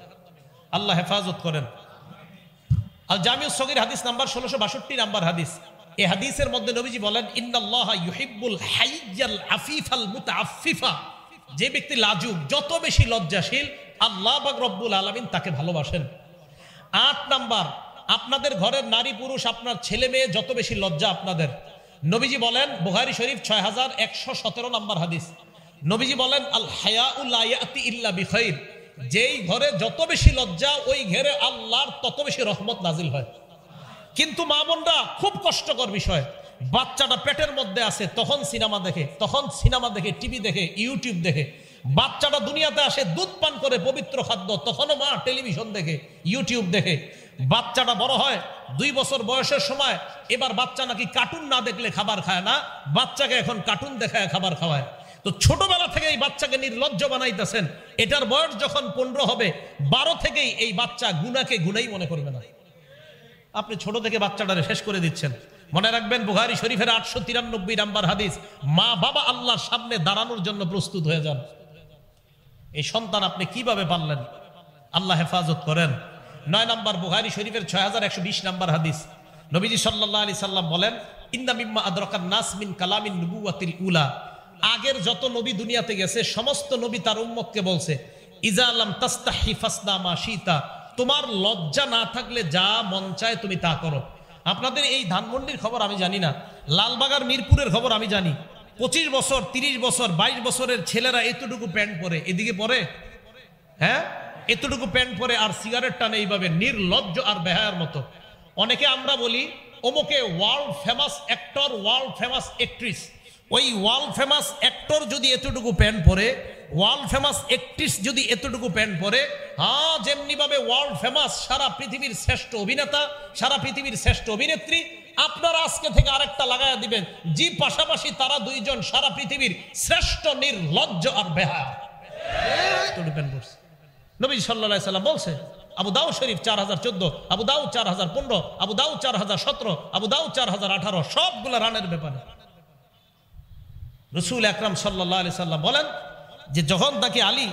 আল্লাহ হেফাজত করেন। আল জামিউস সগীর হাদিস নাম্বার 1662 নাম্বার হাদিস। এই হাদিসের মধ্যে নবীজি বলেন ইন্নাল্লাহা ইউহিব্বুল হাইয়াল আফিফাল মুতাআফফিফা। যে ব্যক্তি লাজুক, যত বেশি লজ্জাশীল, আল্লাহ পাক রব্বুল আলামিন তাকে ভালোবাসেন। 8 নাম্বার, আপনাদের ঘরের নারী পুরুষ, আপনার ছেলে মেয়ে যত বেশি লজ্জা আপনাদের। নবীজি বলেন বুখারী শরীফ 6117 নাম্বার হাদিস। নবীজি বলেন আল হায়াউ লা ইয়াতি ইল্লা বিখাইর। যেই ঘরে যত বেশি লজ্জা, ওই ঘরে আল্লাহর তত বেশি রহমত নাজিল হয়। কিন্তু মা বোনরা, খুব কষ্টকর বিষয়, বাচ্চাটা পেটের মধ্যে আছে, তখন সিনেমা দেখে, টিভি দেখে, ইউটিউব দেখে। বাচ্চাটা দুনিয়াতে আসে দুধ পান করে পবিত্র খাদ্য, তখনও মা টেলিভিশন দেখে, ইউটিউব দেখে। বাচ্চাটা বড় হয় 2 বছর বয়সের সময়, এবার বাচ্চা নাকি কার্টুন না দেখলে খাবার খায় না, বাচ্চাকে এখন কার্টুন দেখায় খাবার খাওয়ায়। তো ছোটবেলা থেকে এই বাচ্চাকে নির্লজ্জ বানাইতেছেন। এটার বয়স যখন 15 হবে, 12 থেকেই এই বাচ্চা গুনাহকে গুনাই মনে করবে না। আপনি ছোট থেকে বাচ্চাটারে শেষ করে দিচ্ছেন। মনে রাখবেন বুখারী শরীফের 893 নাম্বার হাদিস, মা বাবা আল্লাহর সামনে দাঁড়ানোর জন্য প্রস্তুত হয়ে যান। এই সন্তান আপনি কিভাবে পাললেন? আল্লাহ হেফাজত করেন। 9 নাম্বার বুখারী শরীফের 6120 নাম্বার হাদিস। নবীজি সাল্লাল্লাহু আলাইহি সাল্লাম বলেন ইন্না মিম্মা আদরাকান নাস মিন কালামিন নুবুওয়াতিল উলা। আগের যত নবী দুনিয়াতে গেছে, সমস্ত নবী তার উম্মতকে বলছে ইজা লাম তাস্তাহি ফাসনা মা শিতা। তোমার লজ্জা না থাকলে যা মন চায় তুমি তা করো। আপনাদের এই ধানমন্ডির খবর আমি জানি না, লালবাগার মিরপুরের খবর আমি জানি। 25 বছর, 30 বছর, 22 বছরের ছেলেরা এতটুকু প্যান্ট পরে, এদিকে পরে, হ্যাঁ, এতটুকু প্যান্ট পরে আর সিগারেট টানে এইভাবে, নির্লজ্জ আর বেহায়ার মতো। অনেকে আমরা বলি অমুকে world famous actor, world famous actress. ওই ওয়ার্ল্ড ফেমাস অ্যাক্টর যদি এতটুকু প্যান্ট পরে, ওয়ার্ল্ড ফেমাস অ্যাক্ট্রেস যদি এতটুকু প্যান্ট পরে, হ্যাঁ, যেমনি ভাবে ওয়ার্ল্ড ফেমাস সারা পৃথিবীর শ্রেষ্ঠ অভিনেতা, সারা পৃথিবীর শ্রেষ্ঠ অভিনেত্রী, আপনারা আজকে থেকে আরেকটা লাগায়া দিবেন, জি পাশাপাশি তারা দুইজন সারা পৃথিবীর শ্রেষ্ঠ নির্লজ্জ আর বেহায়া। নবী সাল্লাল্লাহু আলাইহি সাল্লাম বলছে, আবু দাউদ শরীফ 4014, আবু দাউদ 4015, আবু দাউদ 4017, আবু দাউদ 4018, সবগুলো রানের ব্যাপারে। রাসূল আকরাম সাল্লাল্লাহু আলাইহি সাল্লাম বলেন যে যখন তাকে আলী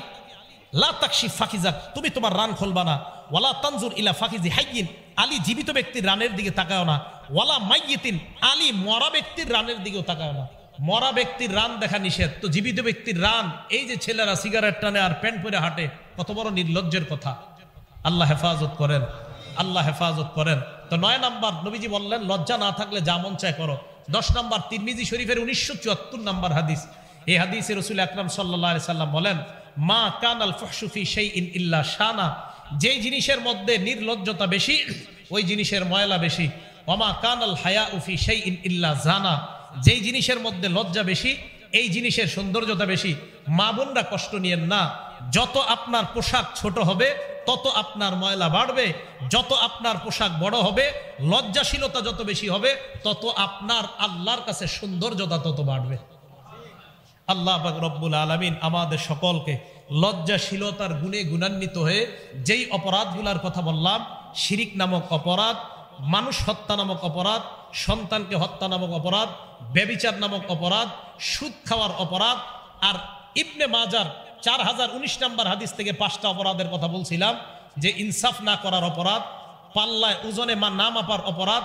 লা তাকশিফ ফাকিজাক, তুমি তোমার রান খুলবা না, ওয়ালা তানজুর ইলা ফাকিজি হাইয়িন, আলী জীবিত ব্যক্তির রানের দিকে তাকাও না, ওয়ালা মাইয়িতিন, আলী মরা ব্যক্তির রানের দিকেও তাকাও না। মরা ব্যক্তির রান দেখা নিষেধ, তো জীবিত ব্যক্তির রান, এই যে ছেলেরা সিগারেট টানে আর প্যান্ট পরে হাঁটে, কত বড় নির্লজ্জের কথা। আল্লাহ হেফাজত করেন, আল্লাহ হেফাজত করেন। তো 9 নাম্বার নবীজি বললেন লজ্জা না থাকলে যা মন চায় করো। 10 নাম্বার তিরমিজি শরীফের 1974 নাম্বার হাদিস। এই হাদিসে রাসূল আকরাম সাল্লাল্লাহু আলাইহি সাল্লাম বলেন মা কানাল ফুহশু ফি শাইইন ইল্লা শানা। যেই জিনিসের মধ্যে নির্লজ্জতা বেশি, ওই জিনিসের ময়লা বেশি। ওমা কানাল হায়াউ ফি শাইইন ইল্লা জানা। যেই জিনিসের মধ্যে লজ্জা বেশি, এই জিনিসের সৌন্দর্যতা বেশি। মা বোনরা কষ্ট নিয়েন না, যত আপনার পোশাক ছোট হবে তত আপনার ময়লা বাড়বে, যত আপনার পোশাক বড় হবে, লজ্জাশীলতা যত বেশি হবে, তত আপনার আল্লাহর কাছে সৌন্দর্যতা তত বাড়বে। আল্লাহ পাক রব্বুল আলামিন আমাদের সকলকে লজ্জাশীলতার গুণে গুণান্বিত হয়ে যেই অপরাধগুলার কথা বললাম, শিরিক নামক অপরাধ, মানুষ হত্যা নামক অপরাধ, সন্তানকে হত্যা নামক অপরাধ, ব্যভিচার নামক অপরাধ, সুদ খাওয়ার অপরাধ, আর ইবনে মাজার 4019 নাম্বার হাদিস থেকে 5টা অপরাধের কথা বলছিলাম, যে ইনসাফ না করার অপরাধ, পাল্লায় ওজনে না মাপার অপরাধ,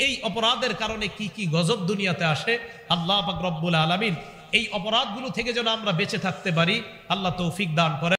এই অপরাধের কারণে কি কি গজব দুনিয়াতে আসে। আল্লাহ পাক রব্বুল আলামিন এই অপরাধগুলো থেকে যেন আমরা বেঁচে থাকতে পারি, আল্লাহ তৌফিক দান করেন।